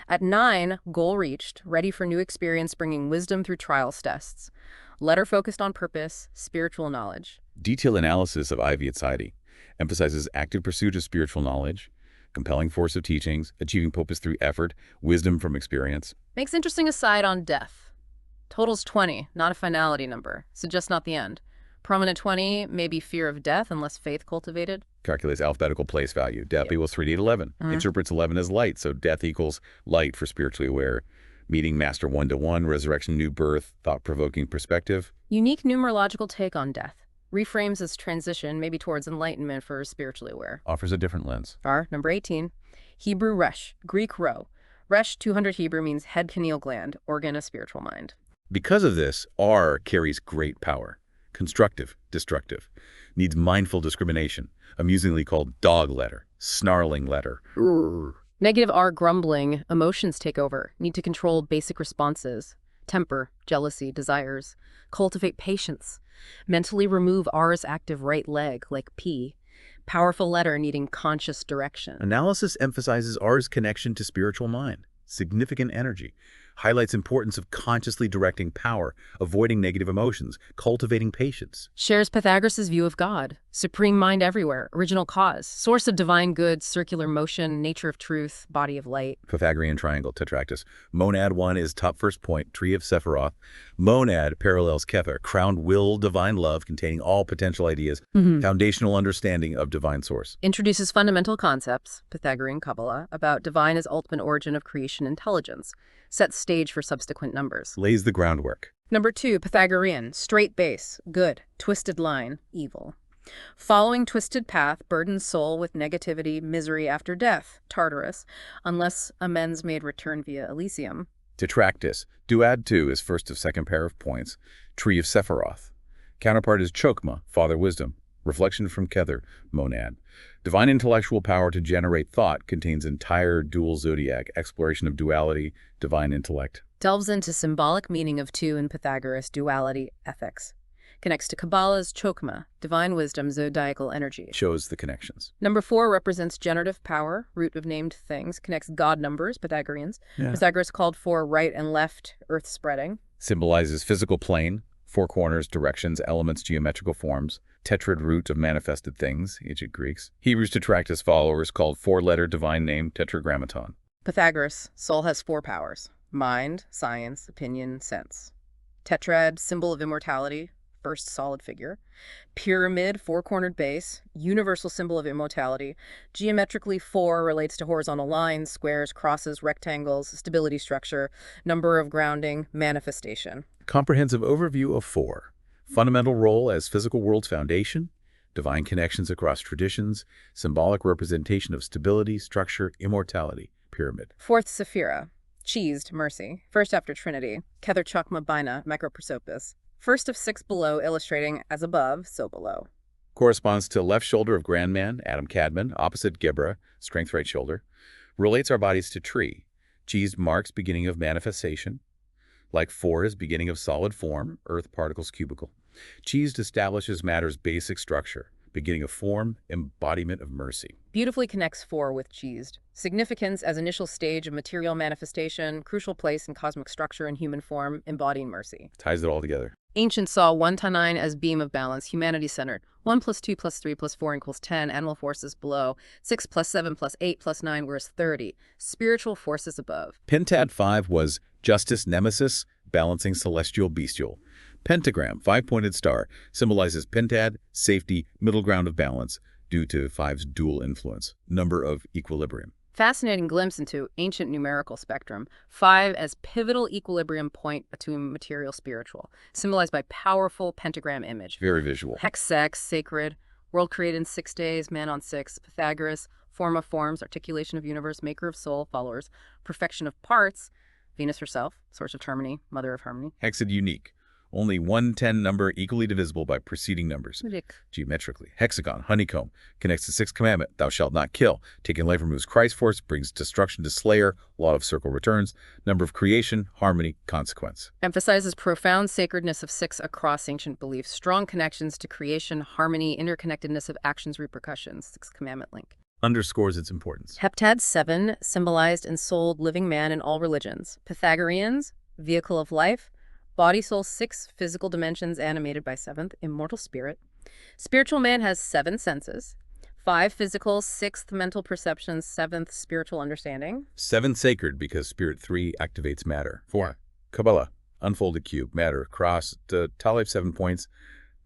At 9, goal reached, ready for new experience bringing wisdom through trials tests. Letter focused on purpose, spiritual knowledge. Detailed analysis of Ivy at Sidi. Emphasizes active pursuit of spiritual knowledge, compelling force of teachings, achieving purpose through effort, wisdom from experience. Makes interesting aside on death. Totals 20, not a finality number, so just not the end. Prominent 20 may be fear of death unless faith cultivated. Calculates alphabetical place value. Death equals 3 to 8, 11. Interprets 11 as light, so death equals light for spiritually aware. Meeting master 1-to-1, resurrection, new birth, thought-provoking perspective. Unique numerological take on death. Reframes as transition, maybe towards enlightenment for spiritually aware. Offers a different lens. R, number 18. Hebrew Resh, Greek Ro. Resh, 200 Hebrew, means head pineal gland, organ of spiritual mind. Because of this, R carries great power. Constructive, destructive. Needs mindful discrimination. Amusingly called dog letter. Snarling letter. Negative R, grumbling. Emotions take over. Need to control basic responses. temper, jealousy, desires. Cultivate patience. Mentally remove R's active right leg, like P. Powerful letter needing conscious direction. Analysis emphasizes R's connection to spiritual mind, significant energy, highlights importance of consciously directing power, avoiding negative emotions, cultivating patience. Shares Pythagoras' view of God, supreme mind everywhere, original cause, source of divine good, circular motion, nature of truth, body of light. Pythagorean triangle, tetractys. Monad 1 is top first point, tree of Sephiroth. Monad parallels Kether, crowned will, divine love, containing all potential ideas, foundational understanding of divine source. Introduces fundamental concepts, Pythagorean Kabbalah, about divine as ultimate origin of creation intelligence. Sets stage for subsequent numbers. Lays the groundwork. Number 2, Pythagorean, straight base, good, twisted line, evil. Following twisted path burdens soul with negativity, misery after death, Tartarus, unless amends made return via Elysium. Tetractys. Duad 2 is first of second pair of points, tree of Sephiroth. Counterpart is Chokmah, father wisdom. Reflection from Kether, monad. Divine intellectual power to generate thought contains entire dual zodiac, exploration of duality, divine intellect. Delves into symbolic meaning of two in Pythagoras, duality, ethics. Connects to Kabbalah's Chokmah, divine wisdom, zodiacal energy. Shows the connections. Number 4 represents generative power, root of named things. Connects God numbers, Pythagoreans. Yeah. Pythagoras called for right and left, earth spreading. Symbolizes physical plane, four corners, directions, elements, geometrical forms. Tetrad root of manifested things, ancient Greeks. Hebrews Tetractys followers called four-letter divine name Tetragrammaton. Pythagoras, soul has 4 powers. Mind, science, opinion, sense. Tetrad, symbol of immortality, first solid figure. Pyramid, 4-cornered base, universal symbol of immortality. Geometrically 4 relates to horizontal lines, squares, crosses, rectangles, stability structure, number of grounding, manifestation. Comprehensive overview of 4. Fundamental role as physical world's foundation, divine connections across traditions, symbolic representation of stability, structure, immortality, pyramid. 4th Sephira, cheesed, mercy. First after Trinity, Kether Chokmah Bina, microprosopis. First of 6 below, illustrating as above, so below. Corresponds to left shoulder of grand man, Adam Cadman, opposite Gibra, strength right shoulder. Relates our bodies to tree. Cheesed marks beginning of manifestation. Like 4 is beginning of solid form, earth particles cubical. Cheesed establishes matter's basic structure, beginning of form, embodiment of mercy. Beautifully connects 4 with cheesed. Significance as initial stage of material manifestation, crucial place in cosmic structure and human form, embodying mercy. Ties it all together. Ancients saw 1 to 9 as beam of balance, humanity-centered. 1 plus 2 plus 3 plus 4 equals 10, animal forces below. 6 plus 7 plus 8 plus 9 whereas 30. Spiritual forces above. Pentad 5 was justice nemesis, balancing celestial bestial. Pentagram, 5-pointed star, symbolizes pentad, safety, middle ground of balance, due to 5's dual influence, number of equilibrium. Fascinating glimpse into ancient numerical spectrum. 5 as pivotal equilibrium point between material spiritual, symbolized by powerful pentagram image. Very visual. Hexex, sacred, world created in 6 days, man on 6, Pythagoras, form of forms, articulation of universe, maker of soul, followers, perfection of parts, Venus herself, source of harmony, mother of harmony. Hexad unique. Only 110 number equally divisible by preceding numbers. Geometrically. Hexagon, honeycomb, connects the 6th commandment, thou shalt not kill. Taking life removes Christ force, brings destruction to slayer, law of circle returns, number of creation, harmony, consequence. Emphasizes profound sacredness of 6 across ancient beliefs, strong connections to creation, harmony, interconnectedness of actions, repercussions, 6th commandment link. Underscores its importance. Heptad 7, symbolized and souled living man in all religions. Pythagoreans, vehicle of life. Body, soul, 6 physical dimensions animated by 7th, immortal spirit. Spiritual man has 7 senses. 5 physical, 6th mental perceptions, 7th spiritual understanding. 7 sacred because spirit 3 activates matter. 4. Kabbalah, unfolded cube, matter, cross, Taleb 7 points.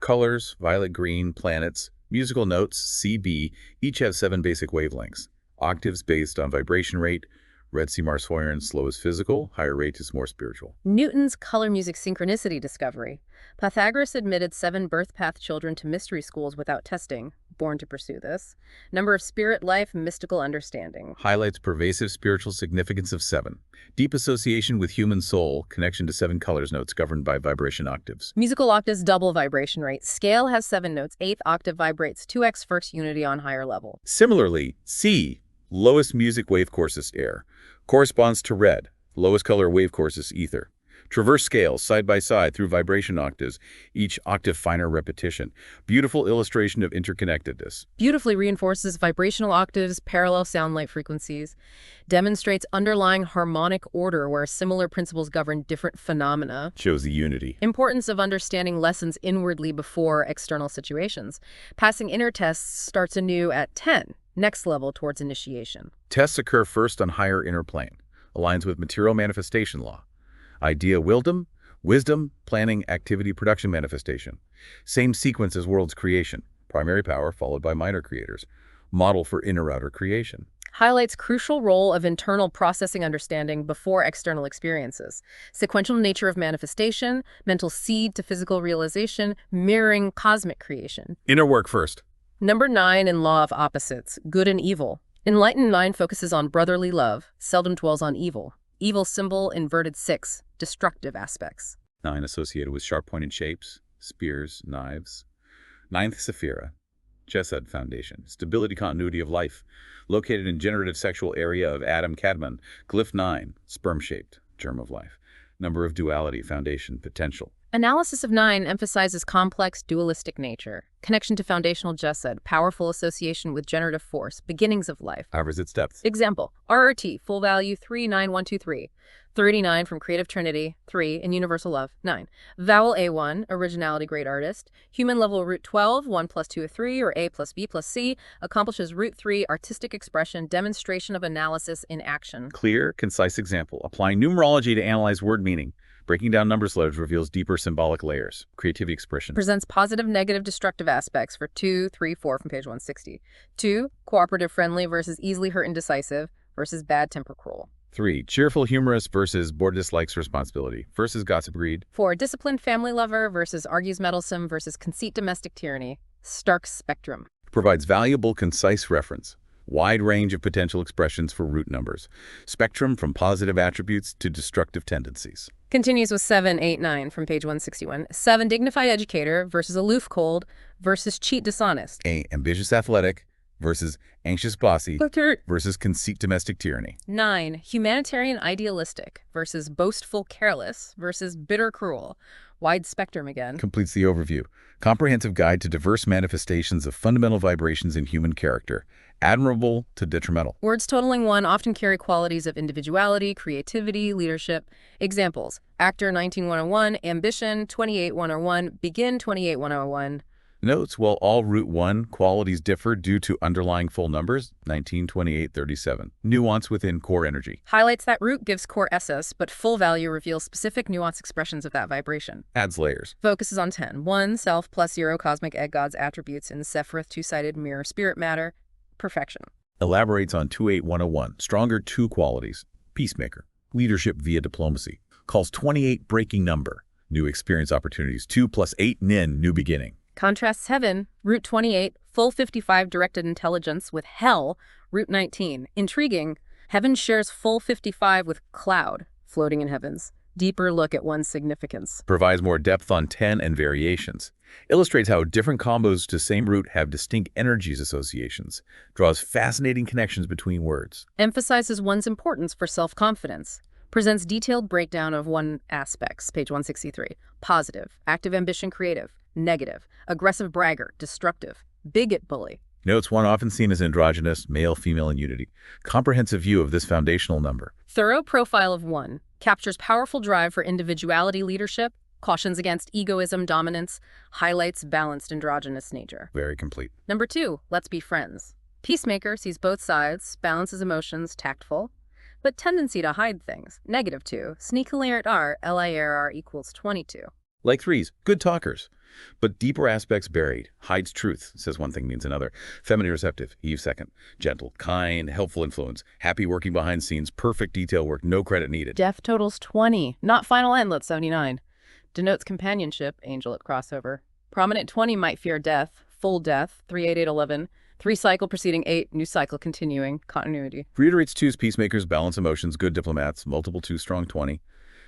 Colors, violet, green, planets. Musical notes, CB, each have 7 basic wavelengths. Octaves based on vibration rate. Red C. Marsfoyern, slow is physical, higher rate is more spiritual. Newton's color music synchronicity discovery. Pythagoras admitted 7 birth path children to mystery schools without testing, born to pursue this. Number of spirit life, mystical understanding. Highlights pervasive spiritual significance of 7. Deep association with human soul, connection to 7 colors notes governed by vibration octaves. Musical octaves double vibration rate. Scale has 7 notes, 8th octave vibrates 2x first unity on higher level. Similarly, C, lowest music wave coarsest air, corresponds to red, lowest color wave coarsest ether. Traverse scales side by side through vibration octaves, each octave finer repetition. Beautiful illustration of interconnectedness. Beautifully reinforces vibrational octaves, parallel sound light frequencies, demonstrates underlying harmonic order where similar principles govern different phenomena. Shows the unity. Importance of understanding lessons inwardly before external situations. Passing inner tests starts anew at 10, next level towards initiation. Tests occur first on higher inner plane. Aligns with material manifestation law. Idea wisdom, planning, activity, production, manifestation. Same sequence as world's creation. Primary power followed by minor creators. Model for inner-outer creation. Highlights crucial role of internal processing understanding before external experiences. Sequential nature of manifestation, mental seed to physical realization, mirroring cosmic creation. Inner work first. Number 9 in Law of Opposites, good and evil. Enlightened 9 focuses on brotherly love, seldom dwells on evil. Evil symbol inverted 6, destructive aspects. 9 associated with sharp-pointed shapes, spears, knives. 9th Sephira, Chesed Foundation, stability, continuity of life, located in generative sexual area of Adam Kadmon. Glyph 9, sperm-shaped, germ of life. Number of duality, foundation, potential. Analysis of 9 emphasizes complex, dualistic nature. Connection to foundational Chesed, powerful association with generative force, beginnings of life. However, its depth. Example, RRT, full value 39123. 39 from Creative Trinity, 3 in Universal Love, 9. Vowel A1, originality, great artist. Human level root 12, 1 plus 2 is 3, or A plus B plus C, accomplishes root 3, artistic expression, demonstration of analysis in action. Clear, concise example. Applying numerology to analyze word meaning. Breaking down numbers letters reveals deeper symbolic layers. Creativity expression. Presents positive, negative, destructive aspects for 2, 3, 4 from page 160. 2, cooperative, friendly versus easily hurt and decisive versus bad temper, cruel. 3, cheerful, humorous versus bored, dislikes responsibility versus gossip, greed. 4, disciplined, family lover versus argues, meddlesome versus conceit, domestic tyranny. Stark spectrum. Provides valuable, concise reference. Wide range of potential expressions for root numbers. Spectrum from positive attributes to destructive tendencies. Continues with 7, 8, 9 from page 161. 7, dignified educator versus aloof, cold versus cheat, dishonest. 8, ambitious, athletic versus anxious, bossy versus conceit, domestic tyranny. 9, humanitarian, idealistic versus boastful, careless versus bitter, cruel. Wide spectrum again. Completes the overview. Comprehensive guide to diverse manifestations of fundamental vibrations in human character. Admirable to detrimental. Words totaling 1 often carry qualities of individuality, creativity, leadership. Examples, actor 19101, ambition 28101, begin 28101. Notes, while all root 1 qualities differ due to underlying full numbers, 192837. Nuance within core energy. Highlights that root gives core essence, but full value reveals specific nuanced expressions of that vibration. Adds layers. Focuses on 10. 1, self plus 0, cosmic egg gods attributes in Sephiroth, two-sided mirror, spirit matter, perfection. Elaborates on 28101, stronger 2 qualities. Peacemaker. Leadership via diplomacy. Calls 28 breaking number. New experience opportunities. 2 plus 8 nin, new beginning. Contrasts heaven, root 28, full 55 directed intelligence with hell, root 19. Intriguing, heaven shares full 55 with cloud, floating in heavens. Deeper look at one's significance. Provides more depth on 10 and variations. Illustrates how different combos to same root have distinct energies associations. Draws fascinating connections between words. Emphasizes one's importance for self-confidence. Presents detailed breakdown of 1 aspects, page 163. Positive, active ambition, creative. Negative, aggressive braggart, destructive, bigot, bully. Notes 1 often seen as androgynous, male, female in unity. Comprehensive view of this foundational number. Thorough profile of 1, captures powerful drive for individuality, leadership, cautions against egoism, dominance, highlights balanced androgynous nature. Very complete. Number 2, let's be friends. Peacemaker sees both sides, balances emotions, tactful, but tendency to hide things. Negative 2, sneakily LIRR equals 22. Like 3s, good talkers. But deeper aspects buried. Hides truth, says one thing means another. Feminine receptive, Eve 2nd. Gentle, kind, helpful influence. Happy working behind scenes, perfect detail work, no credit needed. Def totals 20, not final endlet 79. Denotes companionship, angel at crossover. Prominent 20 might fear death, full death, 38811. 3 cycle preceding 8, new cycle continuing, continuity. Reiterates 2's peacemakers, balance emotions, good diplomats, multiple 2 strong 20.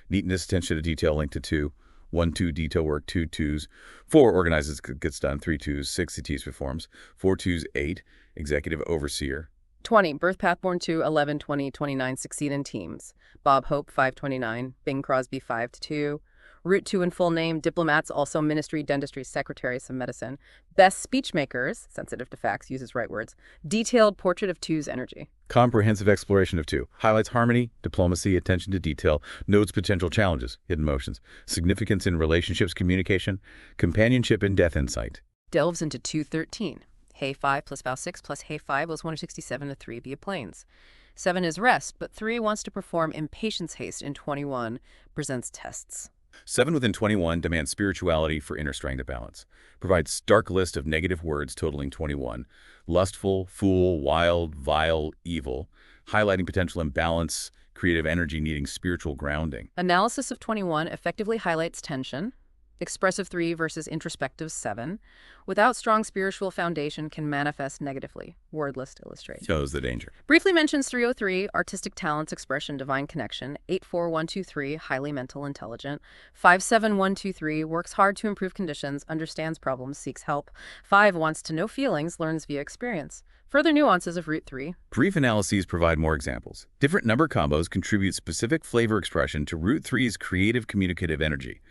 Neatness, attention to detail linked to 2. 1, 2, detail work, 2 2s. 4, organizes, gets done, 3 2s, 6 T's performs, 4 2s, 8, executive overseer. 20, birth path born to 11, 20, 29, succeed in teams. Bob Hope, 529. Bing Crosby, 5-2. Root 2 and full name, diplomats, also ministry, dentistry, secretaries of medicine. Best speech makers, sensitive to facts, uses right words. Detailed portrait of 2's energy. Comprehensive exploration of 2. Highlights harmony, diplomacy, attention to detail, notes potential challenges, hidden motions, significance in relationships, communication, companionship, and death insight. Delves into 213. Hay 5 plus Vow 6 plus Hay 5 was 167 to 3 via planes. 7 is rest, but 3 wants to perform impatience haste in 21, presents tests. 7 within 21 demands spirituality for inner strength and balance. Provides stark list of negative words totaling 21. Lustful, fool, wild, vile, evil. Highlighting potential imbalance, creative energy needing spiritual grounding. Analysis of 21 effectively highlights tension. Expressive 3 versus introspective 7. Without strong spiritual foundation can manifest negatively. Word list illustrates. Shows the danger. Briefly mentions 303, artistic talents, expression, divine connection. 84123, highly mental, intelligent. 57123, works hard to improve conditions, understands problems, seeks help. 5 wants to know feelings, learns via experience. Further nuances of Root 3. Brief analyses provide more examples. Different number combos contribute specific flavor expression to Root 3's creative communicative energy.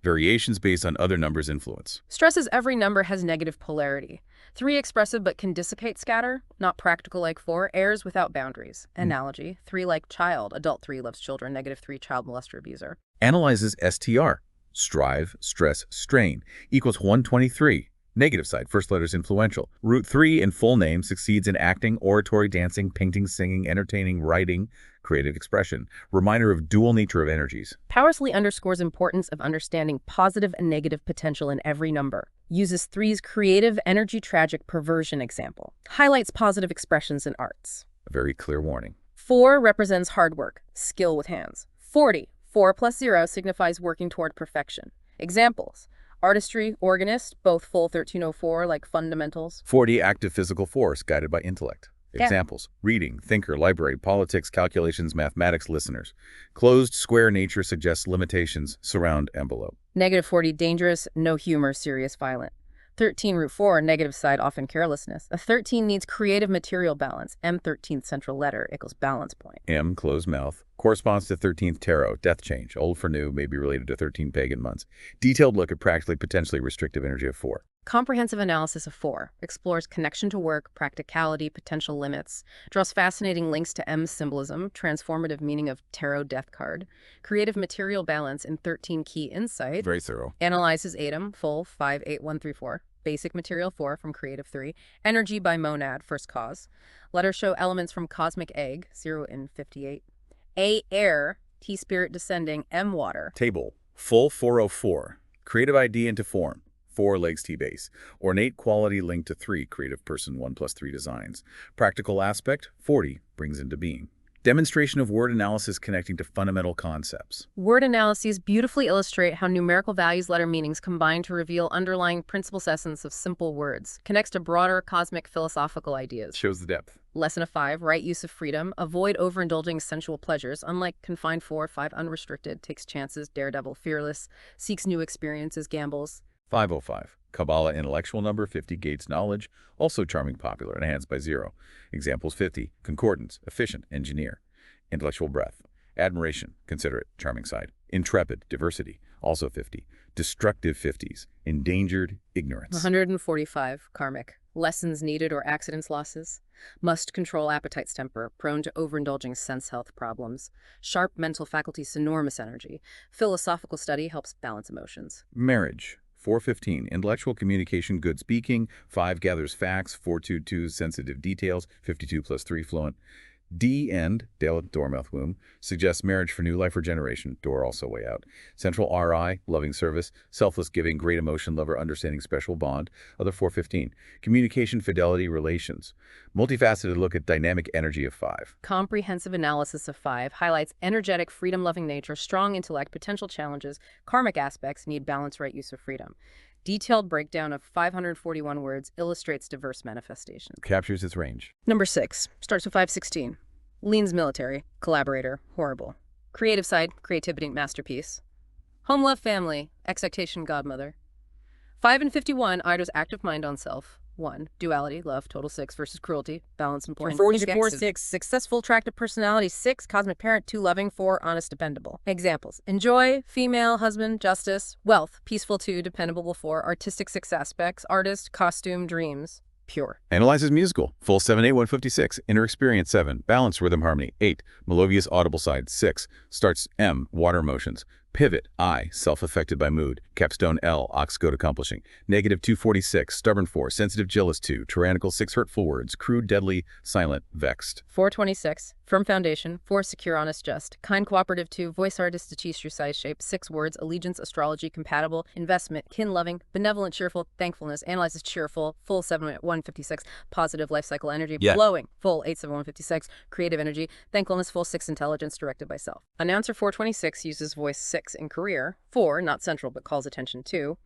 Variations based on other numbers' influence. Stresses every number has negative polarity. 3 expressive but can dissipate, scatter, not practical like 4, errs without boundaries. Analogy, 3 like child, adult 3 loves children, negative 3 child molester abuser. Analyzes STR, strive, stress, strain, equals 123. Negative side, first letters influential. Root 3 in full name succeeds in acting, oratory, dancing, painting, singing, entertaining, writing, creative expression. Reminder of dual nature of energies. Powerfully underscores importance of understanding positive and negative potential in every number. Uses 3's creative energy tragic perversion example. Highlights positive expressions in arts. A very clear warning. 4 represents hard work, skill with hands. 40, 4 plus 0 signifies working toward perfection. Examples. Artistry, organist, both full 1304 like fundamentals. 40, active physical force guided by intellect. Yeah. Examples, reading, thinker, library, politics, calculations, mathematics, listeners. Closed square nature suggests limitations, surround envelope. Negative 40, dangerous, no humor, serious, violent. 13, root 4, negative side, often carelessness. A 13 needs creative material balance. M 13th central letter equals balance point. M, closed mouth, corresponds to 13th tarot, death change, old for new, may be related to 13 pagan months. Detailed look at practically potentially restrictive energy of 4. Comprehensive analysis of 4 explores connection to work, practicality, potential limits, draws fascinating links to M's symbolism, transformative meaning of tarot death card, creative material balance in 13 key insight, Very thorough. analyzes Atom, full 58134, basic material 4 from creative 3, energy by monad, first cause, letters show elements from cosmic egg, 0 in 58, A air, T spirit descending, M water. Table, full 404, creative ID into form. 4 legs T base. Ornate quality linked to 3 creative person 1 plus 3 designs. Practical aspect 40 brings into being. Demonstration of word analysis connecting to fundamental concepts. Word analyses beautifully illustrate how numerical values, letter meanings combine to reveal underlying principles essence of simple words. Connects to broader cosmic philosophical ideas. Shows the depth. Lesson of 5, right use of freedom. Avoid overindulging sensual pleasures. Unlike confined 4, 5 unrestricted, takes chances, daredevil, fearless, seeks new experiences, gambles. 505. Kabbalah intellectual number 50 gates knowledge, also charming, popular, enhanced by 0. Examples 50. Concordance, efficient, engineer. Intellectual breadth. Admiration, considerate, charming side. Intrepid, diversity, also 50. Destructive 50s. Endangered, ignorance. 145, karmic. Lessons needed or accidents, losses. Must control appetite's temper, prone to overindulging sense health problems. Sharp mental faculties, enormous energy. Philosophical study helps balance emotions. Marriage. 415, intellectual communication, good speaking. 5 gathers facts. 422, sensitive details. 52 plus 3, fluent. D end, door mouth womb, suggests marriage for new life or generation. Door also way out. Central RI, loving service. Selfless giving, great emotion, lover, understanding, special bond. Other 415, communication, fidelity, relations. Multifaceted look at dynamic energy of 5. Comprehensive analysis of 5 highlights energetic, freedom-loving nature, strong intellect, potential challenges, karmic aspects, need balance, right use of freedom. Detailed breakdown of 541 words illustrates diverse manifestations. Captures its range. Number 6, starts with 516. Leans military, collaborator, horrible. Creative side, creativity, masterpiece. Home love, family, expectation, godmother. 5 and 51, idles active mind on self. 1. Duality, love, total 6 versus cruelty, balance, important. 4, Four, six. 6. Successful, attractive personality, 6. Cosmic parent, 2. Loving, 4. Honest, dependable. Examples. Enjoy, female, husband, justice. Wealth, peaceful, 2. Dependable, 4. Artistic, 6 aspects. Artist, costume, dreams. Pure. Analyzes musical. Full 7, 8, 156. Inner experience 7. Balance, rhythm, harmony 8. Melodious, audible side 6. Starts M. Water emotions. Pivot, I, self-affected by mood. Capstone, L, ox goat accomplishing. Negative 246, stubborn 4, sensitive jealous 2, tyrannical 6, hurtful words, crude, deadly, silent, vexed. 426, firm foundation. 4, secure, honest, just. Kind, cooperative 2, voice artist, achieve true size shape. 6 words, allegiance, astrology, compatible, investment, kin loving, benevolent, cheerful, thankfulness, analyzes cheerful. Full 7, 156, positive life cycle energy. Yeah. Flowing, full 8, 7, 156, creative energy. Thankfulness, full 6, intelligence, directed by self. Announcer 426 uses voice 6 in career. 4, not central but calls attention to.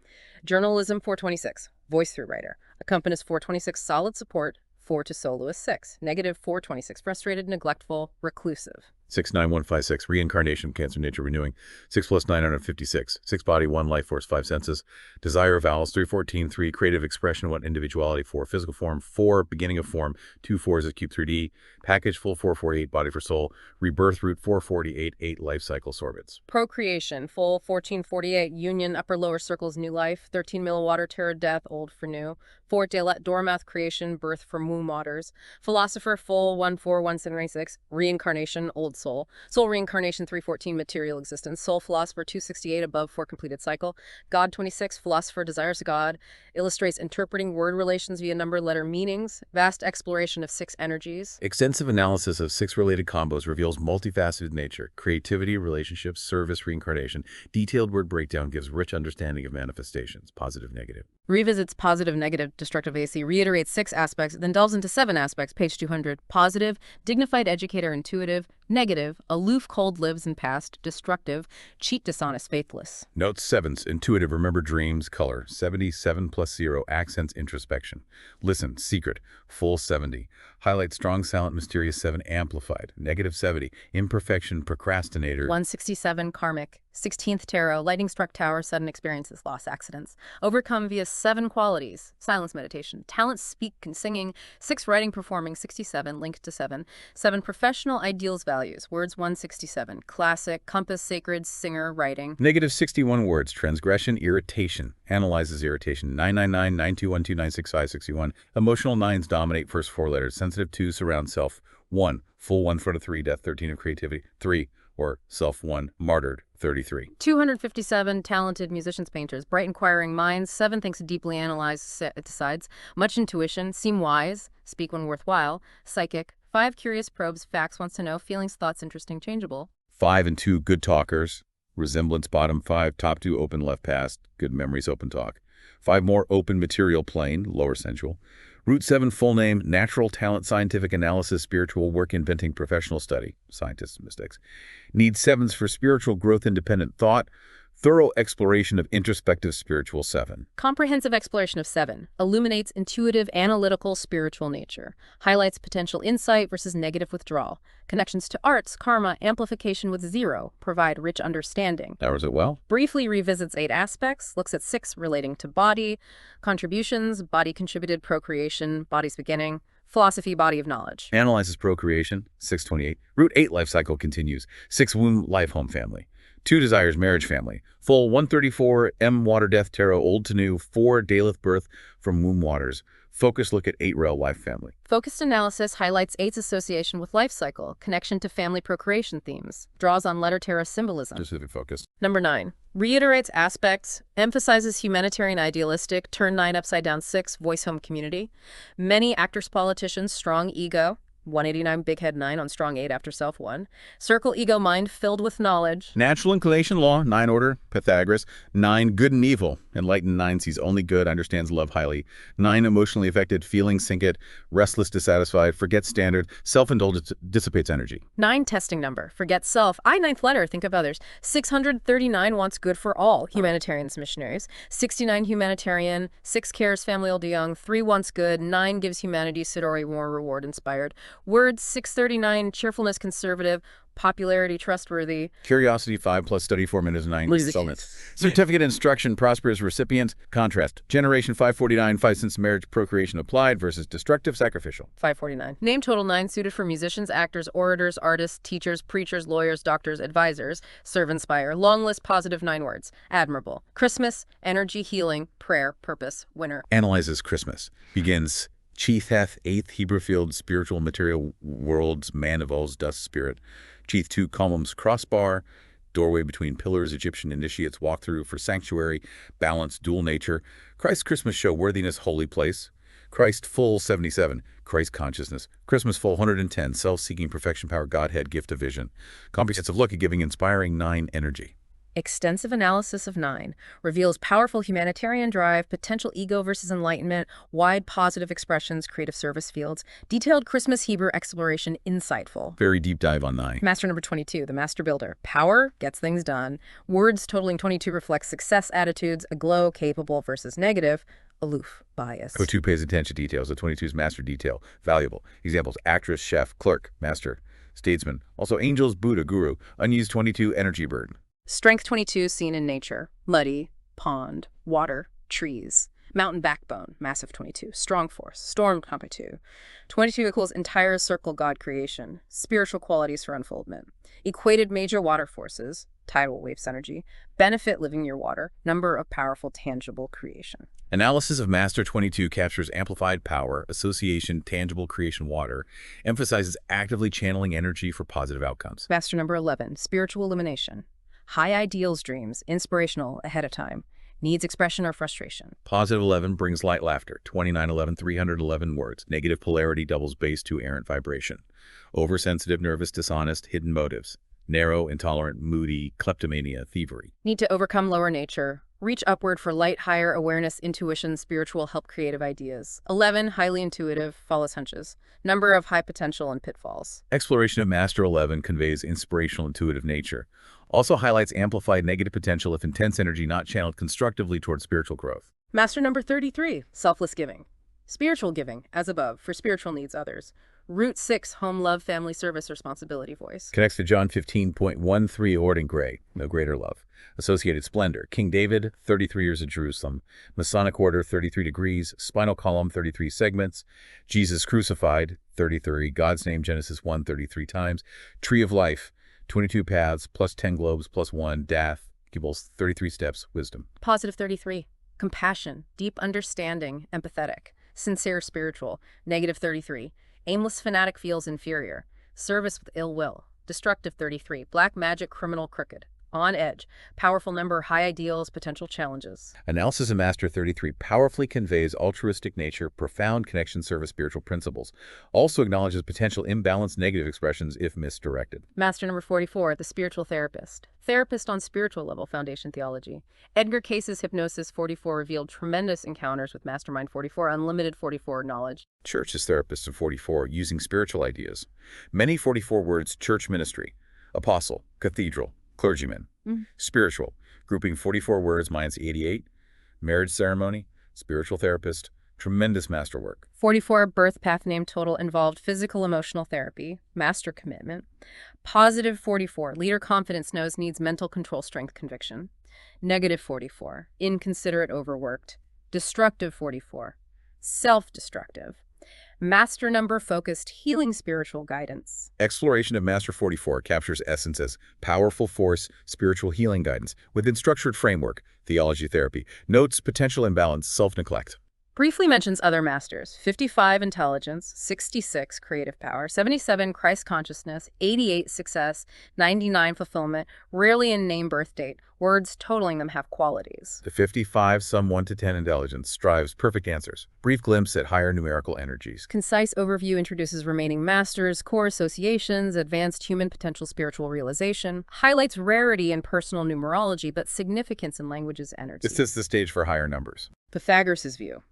Journalism 426, voice through writer. Accompanies 426, solid support. 4 to soloist 6. Negative 426, frustrated, neglectful, reclusive. 69156, reincarnation, cancer, nature, renewing. 6 plus 956, 6 body, 1 life force, 5 senses. Desire, vowels, 314, 3 creative expression, 1 individuality, 4 physical form, 4 beginning of form, 2 4 is cube 3D. Package, full 448, body for soul. Rebirth root 448, 8 life cycle sorbits. Procreation, full 1448, union, upper lower circles, new life. 13 mill water, terror, death, old for new. 4 Dormath, creation, birth from womb waters. Philosopher, full 141796, reincarnation, old soul. Soul reincarnation 314, material existence. Soul philosopher 268, above for completed cycle. God 26, philosopher desires a God. Illustrates interpreting word relations via number letter meanings. Vast exploration of 6 energies. Extensive analysis of 6 related combos reveals multifaceted nature, creativity, relationships, service, reincarnation. Detailed word breakdown gives rich understanding of manifestations, positive, negative. Revisits positive, negative, destructive AC, reiterates 6 aspects, then delves into 7 aspects, page 200. Positive, dignified educator, intuitive. Negative, aloof, cold, lives in past. Destructive, cheat, dishonest, faithless. Notes 7, intuitive, remember dreams, color. 77 plus 0, accents, introspection. Listen, secret, full 70. Highlight strong, silent, mysterious 7, amplified. Negative 70, imperfection, procrastinator. 167, karmic. 16th tarot, lightning struck tower, sudden experiences, loss, accidents. Overcome via 7 qualities. Silence meditation, talent, speak and singing. 6 writing, performing. 67, linked to 7. 7 professional ideals, values. Words 167, classic, compass, sacred, singer, writing. Negative 61 words, transgression, irritation. Analyzes irritation. 999, 9212, 965, 61. Emotional 9s dominate first 4 letters. Sensitive 2, surround self. 1, full 1 front of 3, death 13 of creativity. 3, or self 1, martyred 33. 257, talented musicians, painters, bright inquiring minds. 7, thinks deeply, analyze, decides. Much intuition, seem wise, speak when worthwhile. Psychic. 5, curious, probes, facts, wants to know, feelings, thoughts, interesting, changeable. 5 and 2, good talkers. Resemblance, bottom 5, top 2, open, left, past. Good memories, open talk. 5 more, open, material, plane, lower sensual. Root 7, full name, natural talent, scientific analysis, spiritual work, inventing, professional study, scientists, mystics. Need 7s for spiritual growth, independent thought, thorough exploration of introspective spiritual 7. Comprehensive exploration of 7. Illuminates intuitive, analytical, spiritual nature. Highlights potential insight versus negative withdrawal. Connections to arts, karma, amplification with 0. Provide rich understanding. Hours it well. Briefly revisits 8 aspects. Looks at 6 relating to body. Contributions, body contributed, procreation, body's beginning. Philosophy, body of knowledge. Analyzes procreation, 628. Root 8, life cycle continues. 6, womb, life, home, family. 2 desires, marriage, family. Full 134, M, water, death, tarot, old to new. 4, Daleth, birth from womb waters. Focus look at 8, rail, life, family. Focused analysis highlights 8's association with life cycle, connection to family procreation themes, draws on letter tarot symbolism. Specific focus. Number 9, reiterates aspects, emphasizes humanitarian idealistic, turn 9 upside down 6, voice home community. Many actors, politicians, strong ego. 189, big head 9 on strong 8 after self 1. Circle ego mind filled with knowledge. Natural inclination law, 9 order, Pythagoras. 9, good and evil. Enlightened 9 sees only good, understands love highly. 9, emotionally affected, feelings sink it, restless, dissatisfied, forgets standard, self-indulgence dissipates energy. 9, testing number, forgets self. I, 9th letter, think of others. 639, wants good for all, humanitarians, missionaries. 69, humanitarian. 6, cares, family, old to young. 3, wants good. 9, gives humanity, Sidori, more reward, inspired. Words 639, cheerfulness, conservative, Popularity, trustworthy. Curiosity, 5 plus study, 4 minutes, 9 settlements. Certificate instruction, prosperous recipient. Contrast, generation 549, 5 cents marriage, procreation applied versus destructive, sacrificial. 549. Name total 9, suited for musicians, actors, orators, artists, teachers, preachers, lawyers, doctors, advisors. Serve, inspire. Long list, positive 9 words. Admirable. Christmas, energy, healing, prayer, purpose, winner. Analyzes Christmas. Begins, Cheetheth, 8th Hebrew field, spiritual material worlds, man evolves, dust spirit. Cheeth 2, columns, crossbar, doorway between pillars, Egyptian initiates, walkthrough for sanctuary, balance, dual nature. Christ Christmas show, worthiness, holy place. Christ full, 77, Christ consciousness. Christmas full, 110, self-seeking, perfection, power, Godhead, gift of vision. Comprehensive look at giving, inspiring, 9, energy. Extensive analysis of 9 reveals powerful humanitarian drive, potential ego versus enlightenment, wide positive expressions, creative service fields, detailed Christmas Hebrew exploration, insightful. Very deep dive on 9. Master number 22, the master builder. Power gets things done. Words totaling 22 reflect success attitudes, aglow, capable versus negative, aloof, bias. Go 2 pays attention to details. The 22's master detail, valuable. Examples, actress, chef, clerk, master, statesman. Also angels, Buddha, guru. Unused 22, energy bird. Strength 22, seen in nature. Muddy, pond, water, trees. Mountain backbone, massive 22. Strong force, storm 22. 22 equals entire circle God creation. Spiritual qualities for unfoldment. Equated major water forces, tidal waves energy. Benefit living near water. Number of powerful tangible creation. Analysis of Master 22 captures amplified power, association, tangible creation water, emphasizes actively channeling energy for positive outcomes. Master number 11, spiritual illumination. High ideals dreams, inspirational ahead of time. Needs expression or frustration. Positive 11 brings light laughter. 2911, 311 words. Negative polarity doubles base to errant vibration. Oversensitive, nervous, dishonest, hidden motives. Narrow, intolerant, moody, kleptomania, thievery. Need to overcome lower nature. Reach upward for light, higher awareness, intuition, spiritual help, creative ideas. 11, highly intuitive, follows hunches. Number of high potential and pitfalls. Exploration of Master 11 conveys inspirational, intuitive nature. Also highlights amplified negative potential if intense energy not channeled constructively toward spiritual growth. Master number 33, selfless giving. Spiritual giving, as above, for spiritual needs others. Root 6, home love, family service, responsibility voice. Connects to John 15.13, Ording Gray, no greater love. Associated splendor, King David, 33 years of Jerusalem. Masonic order, 33 degrees. Spinal column, 33 segments. Jesus crucified, 33. God's name, Genesis 1, 33 times. Tree of life, 22 paths, plus 10 globes, plus 1, Dath, equals 33 steps, wisdom. Positive 33, compassion, deep understanding, empathetic. Sincere spiritual, negative 33. Aimless fanatic feels inferior. Service with ill will. Destructive 33. Black magic criminal crooked. On edge. Powerful number, high ideals, potential challenges. Analysis of Master 33 powerfully conveys altruistic nature, profound connection, service, spiritual principles. Also acknowledges potential imbalanced negative expressions if misdirected. Master number 44, the spiritual therapist. Therapist on spiritual level, foundation theology. Edgar Case's hypnosis 44 revealed tremendous encounters with Mastermind 44, unlimited 44 knowledge. Church is therapist of 44, using spiritual ideas. Many 44 words, church ministry, apostle, cathedral, clergyman. Spiritual, grouping 44 words minus 88. Marriage ceremony, spiritual therapist, tremendous masterwork. 44, birth path name total involved physical emotional therapy, master commitment. Positive 44, leader confidence knows needs mental control, strength, conviction. Negative 44, inconsiderate, overworked. Destructive 44, self-destructive. Master number focused healing spiritual guidance. Exploration of Master 44 captures essence as powerful force, spiritual healing guidance, within structured framework, theology therapy, notes potential imbalance, self-neglect. Briefly mentions other masters. 55, intelligence. 66, creative power. 77, Christ consciousness. 88, success. 99, fulfillment. Rarely in name, birth date. Words totaling them have qualities. The 55, sum 1 to 10 intelligence, strives perfect answers. Brief glimpse at higher numerical energies. Concise overview introduces remaining masters, core associations, advanced human potential spiritual realization. Highlights rarity in personal numerology, but significance in language's energy. This sets the stage for higher numbers. Pythagoras' view.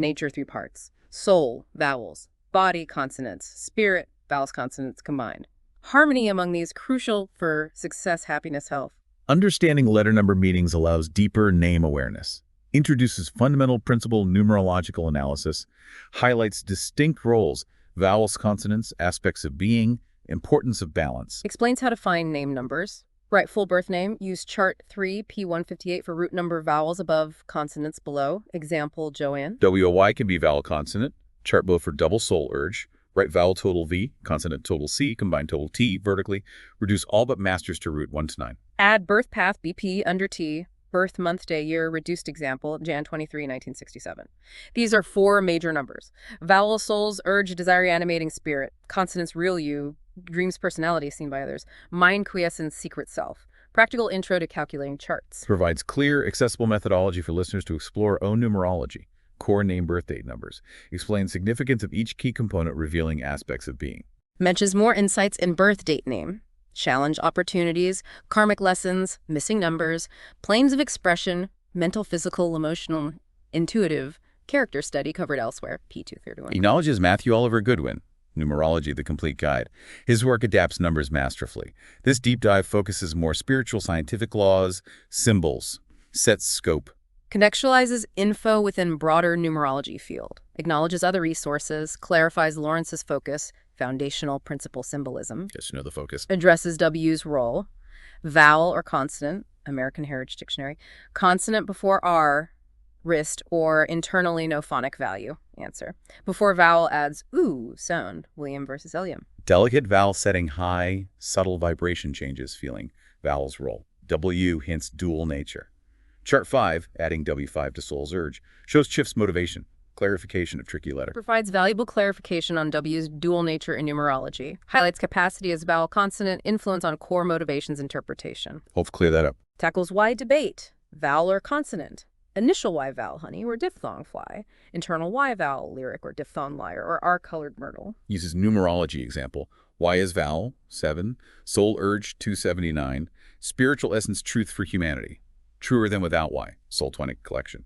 Nature, 3 parts. Soul, vowels. Body, consonants. Spirit, vowels, consonants combined. Harmony among these crucial for success, happiness, health. Understanding letter number meanings allows deeper name awareness, introduces fundamental principle numerological analysis, highlights distinct roles, vowels, consonants, aspects of being, importance of balance. Explains how to find name numbers. Write full birth name. Use chart 3, P158 for root number vowels above, consonants below. Example, Joanne. WOY can be vowel consonant. Chart both for double soul urge. Write vowel total V, consonant total C, combine total T vertically. Reduce all but masters to root 1 to 9. Add birth path BP under T. Birth, month, day, year, reduced example, Jan 23, 1967. These are 4 major numbers. Vowel, souls, urge, desire, animating spirit. Consonants, real you. Dreams, personality, seen by others. Mind, quiescence, secret self. Practical intro to calculating charts. Provides clear, accessible methodology for listeners to explore own numerology. Core name birth date numbers. Explains significance of each key component revealing aspects of being. Mentions more insights in birth date name. Challenge opportunities, karmic lessons, missing numbers, planes of expression, mental, physical, emotional, intuitive, character study covered elsewhere, P231. Acknowledges Matthew Oliver Goodwin, Numerology, the Complete Guide. His work adapts numbers masterfully. This deep dive focuses more spiritual scientific laws, symbols, sets scope. Contextualizes info within broader numerology field. Acknowledges other resources, clarifies Lawrence's focus, foundational principle symbolism. Just to know the focus. Addresses W's role. Vowel or consonant, American Heritage Dictionary. Consonant before R, wrist, or internally no phonic value. Answer. Before vowel adds ooh sound, William versus Elliam. Delicate vowel setting high, subtle vibration changes feeling. Vowels role. W hints dual nature. Chart 5, adding W5 to soul's urge, shows Chiff's motivation. Clarification of tricky letter. Provides valuable clarification on W's dual nature in numerology. Highlights capacity as vowel consonant, influence on core motivations interpretation. Hope to clear that up. Tackles Y debate. Vowel or consonant. Initial Y vowel, honey, or diphthong fly. Internal Y vowel, lyric, or diphthong lyre, or R-colored myrtle. Uses numerology example. Y is vowel, 7. Soul urge, 279. Spiritual essence, truth for humanity. Truer than without Y, Soul 20 collection.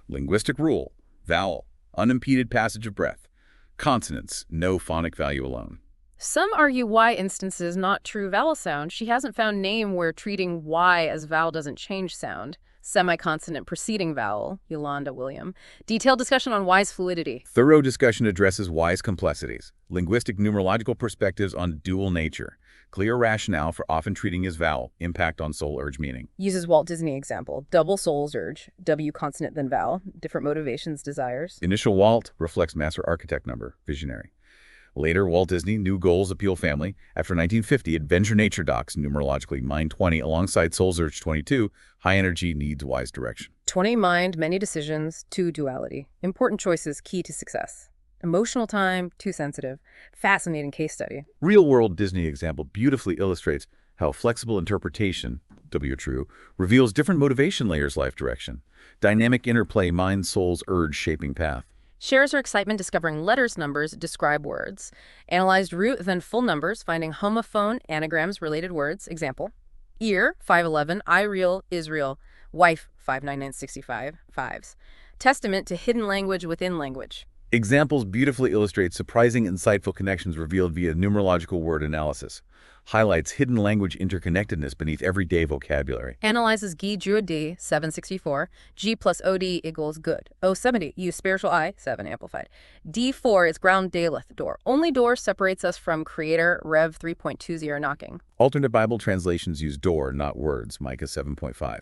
Linguistic rule. Vowel. Unimpeded passage of breath. Consonants, no phonic value alone. Some argue Y instances not true vowel sound. She hasn't found name where treating Y as vowel doesn't change sound. Semiconsonant preceding vowel, Yolanda William. Detailed discussion on Y's fluidity. Thorough discussion addresses Y's complexities. Linguistic numerological perspectives on dual nature. Clear rationale for often treating as vowel. Impact on soul urge meaning. Uses Walt Disney example. Double soul's urge. W consonant than vowel. Different motivations, desires. Initial Walt reflects master architect number, visionary. Later, Walt Disney, new goals appeal family. After 1950, adventure nature docs, numerologically, mind 20, alongside soul's urge 22, high energy needs wise direction. 20 mind, many decisions, 2 duality. Important choices, key to success. Emotional time, too sensitive. Fascinating case study. Real-world Disney example beautifully illustrates how flexible interpretation, W true, reveals different motivation layers life direction. Dynamic interplay mind soul's urge shaping path. Shares her excitement discovering letters, numbers, describe words. Analyzed root, then full numbers, finding homophone, anagrams, related words. Example. Ear, 511, I real, Israel. Wife, 59965, fives. Testament to hidden language within language. Examples beautifully illustrate surprising, insightful connections revealed via numerological word analysis. Highlights hidden language interconnectedness beneath everyday vocabulary. Analyzes G Druid D, 764. G plus OD equals good. O70, use spiritual I, 7 amplified. D4 is ground daleth door. Only door separates us from creator, Rev 3.20 knocking. Alternate Bible translations use door, not words, Micah 7.5.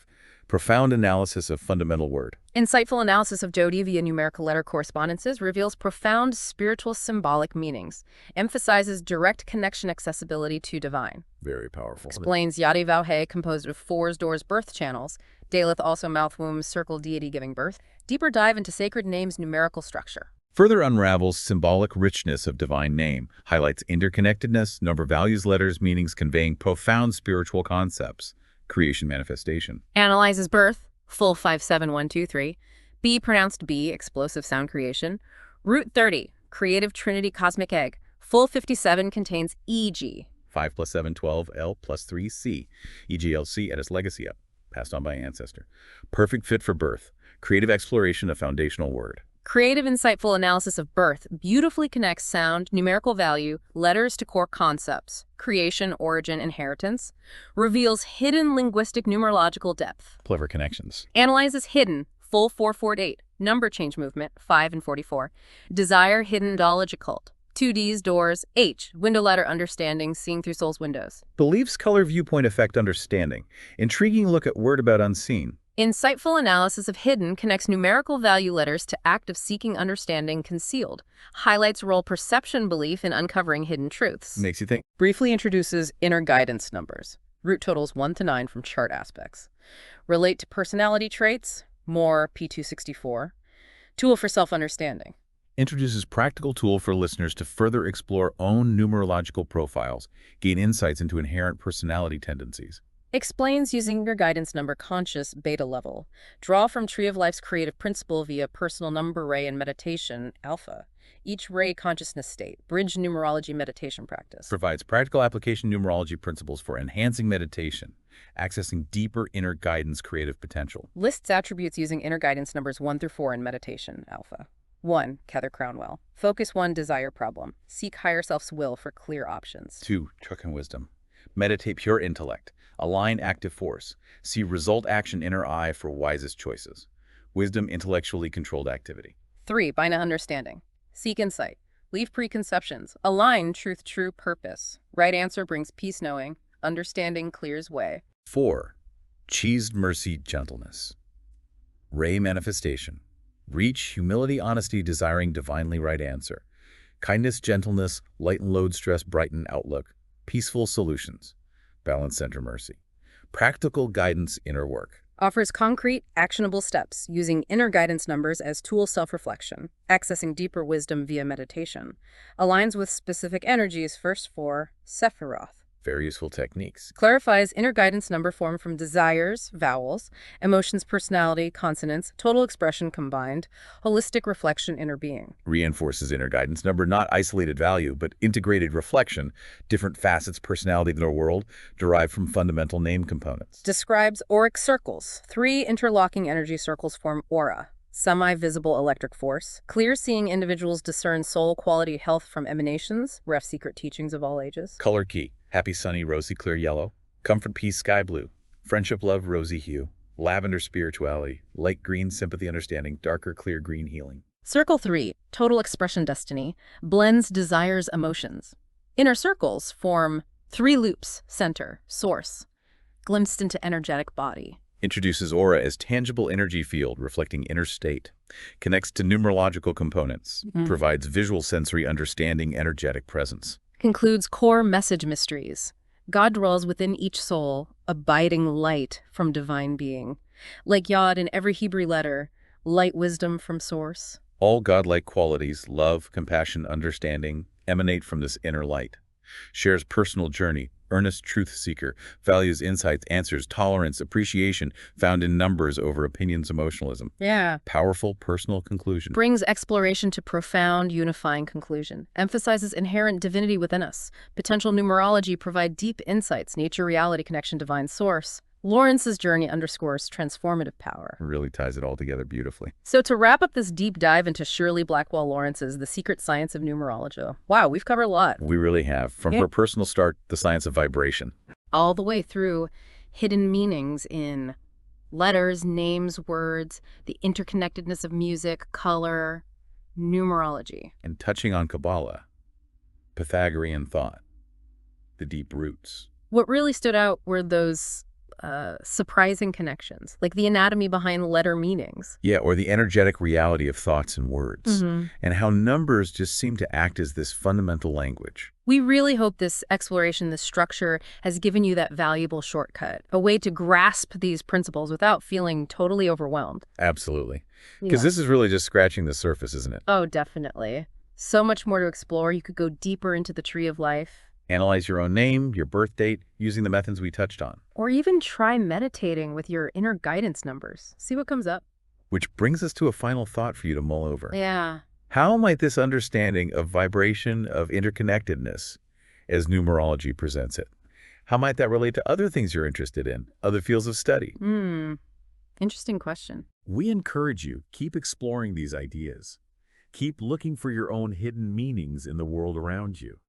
Profound analysis of fundamental word. Insightful analysis of Jodi via numerical letter correspondences reveals profound spiritual symbolic meanings. Emphasizes direct connection accessibility to divine. Very powerful. Explains Yadi Vauhe, composed of 4's doors birth channels. Daleth also mouth womb, circle deity giving birth. Deeper dive into sacred names numerical structure. Further unravels symbolic richness of divine name. Highlights interconnectedness, number values, letters, meanings conveying profound spiritual concepts. Creation manifestation. Analyzes birth, full 57123. B pronounced B, explosive sound creation. Root 30, creative trinity cosmic egg. Full 57 contains EG. 5 plus 7, 12, L plus 3, C. EGLC at its legacy up, passed on by ancestor. Perfect fit for birth. Creative exploration of foundational word. Creative, insightful analysis of birth beautifully connects sound, numerical value, letters to core concepts, creation, origin, inheritance, reveals hidden linguistic numerological depth. Clever connections. Analyzes hidden, full 448, number change movement, 5 and 44, desire, hidden knowledge occult, Two Ds, doors. H, window ladder understanding, seeing through soul's windows. Beliefs, color, viewpoint, effect, understanding. Intriguing look at word about unseen. Insightful analysis of hidden connects numerical value letters to act of seeking understanding concealed. Highlights role perception belief in uncovering hidden truths. Makes you think. Briefly introduces inner guidance numbers. Root totals 1 to 9 from chart aspects. Relate to personality traits. More P264. Tool for self-understanding. Introduces practical tool for listeners to further explore own numerological profiles, gain insights into inherent personality tendencies. Explains using your guidance number conscious beta level. Draw from Tree of Life's creative principle via personal number ray and meditation alpha. Each ray consciousness state. Bridge numerology meditation practice. Provides practical application numerology principles for enhancing meditation, accessing deeper inner guidance creative potential. Lists attributes using inner guidance numbers 1 through 4 in meditation alpha. 1. Heather Crownwell. Focus 1. Desire problem. Seek higher self's will for clear options. 2. Truck and wisdom. Meditate pure intellect. Align active force. See result action inner eye for wisest choices. Wisdom intellectually controlled activity. 3. Bina understanding. Seek insight. Leave preconceptions. Align truth true purpose. Right answer brings peace knowing. Understanding clears way. 4. Cheesed mercy gentleness. Ray manifestation. Reach humility honesty desiring divinely right answer. Kindness gentleness lighten load stress brighten outlook. Peaceful solutions. Balance center mercy. Practical guidance inner work. Offers concrete, actionable steps using inner guidance numbers as tool self-reflection, accessing deeper wisdom via meditation. Aligns with specific energies first for Sephiroth. Very useful techniques. Clarifies inner guidance number form from desires, vowels, emotions, personality, consonants, total expression combined, holistic reflection, inner being. Reinforces inner guidance number, not isolated value, but integrated reflection, different facets, personality in our world, derived from fundamental name components. Describes auric circles. 3 interlocking energy circles form aura. Semi-visible electric force. Clear-seeing individuals discern soul quality health from emanations, ref secret teachings of all ages. Color key. Happy sunny rosy clear yellow. Comfort peace sky blue. Friendship love rosy hue. Lavender spirituality. Light green sympathy understanding. Darker clear green healing. Circle 3, total expression destiny, blends desires emotions. Inner circles form 3 loops, center, source, glimpsed into energetic body. Introduces aura as tangible energy field reflecting inner state. Connects to numerological components. Provides visual sensory understanding energetic presence. Concludes core message mysteries. God dwells within each soul, abiding light from divine being. Like Yod in every Hebrew letter, light wisdom from source. All godlike qualities, love, compassion, understanding, emanate from this inner light. Shares personal journey, earnest truth seeker, values insights, answers, tolerance, appreciation, found in numbers over opinions, emotionalism. Yeah. Powerful personal conclusion. Brings exploration to profound, unifying conclusion. Emphasizes inherent divinity within us. Potential numerology provide deep insights, nature, reality, connection, divine source. Lawrence's journey underscores transformative power. Really ties it all together beautifully. So to wrap up this deep dive into Shirley Blackwell Lawrence's The Secret Science of Numerology, wow, we've covered a lot. We really have. From her personal start, the science of vibration. All the way through hidden meanings in letters, names, words, the interconnectedness of music, color, numerology. And touching on Kabbalah, Pythagorean thought, the deep roots. What really stood out were those surprising connections, like the anatomy behind letter meanings. Yeah, or the energetic reality of thoughts and words, and how numbers just seem to act as this fundamental language. We really hope this exploration, this structure, has given you that valuable shortcut, a way to grasp these principles without feeling totally overwhelmed. Absolutely. Because this is really just scratching the surface, isn't it? Oh, definitely. So much more to explore. You could go deeper into the Tree of Life. Analyze your own name, your birth date, using the methods we touched on. Or even try meditating with your inner guidance numbers. See what comes up. Which brings us to a final thought for you to mull over. Yeah. How might this understanding of vibration, of interconnectedness, as numerology presents it, how might that relate to other things you're interested in, other fields of study? Interesting question. We encourage you, keep exploring these ideas. Keep looking for your own hidden meanings in the world around you.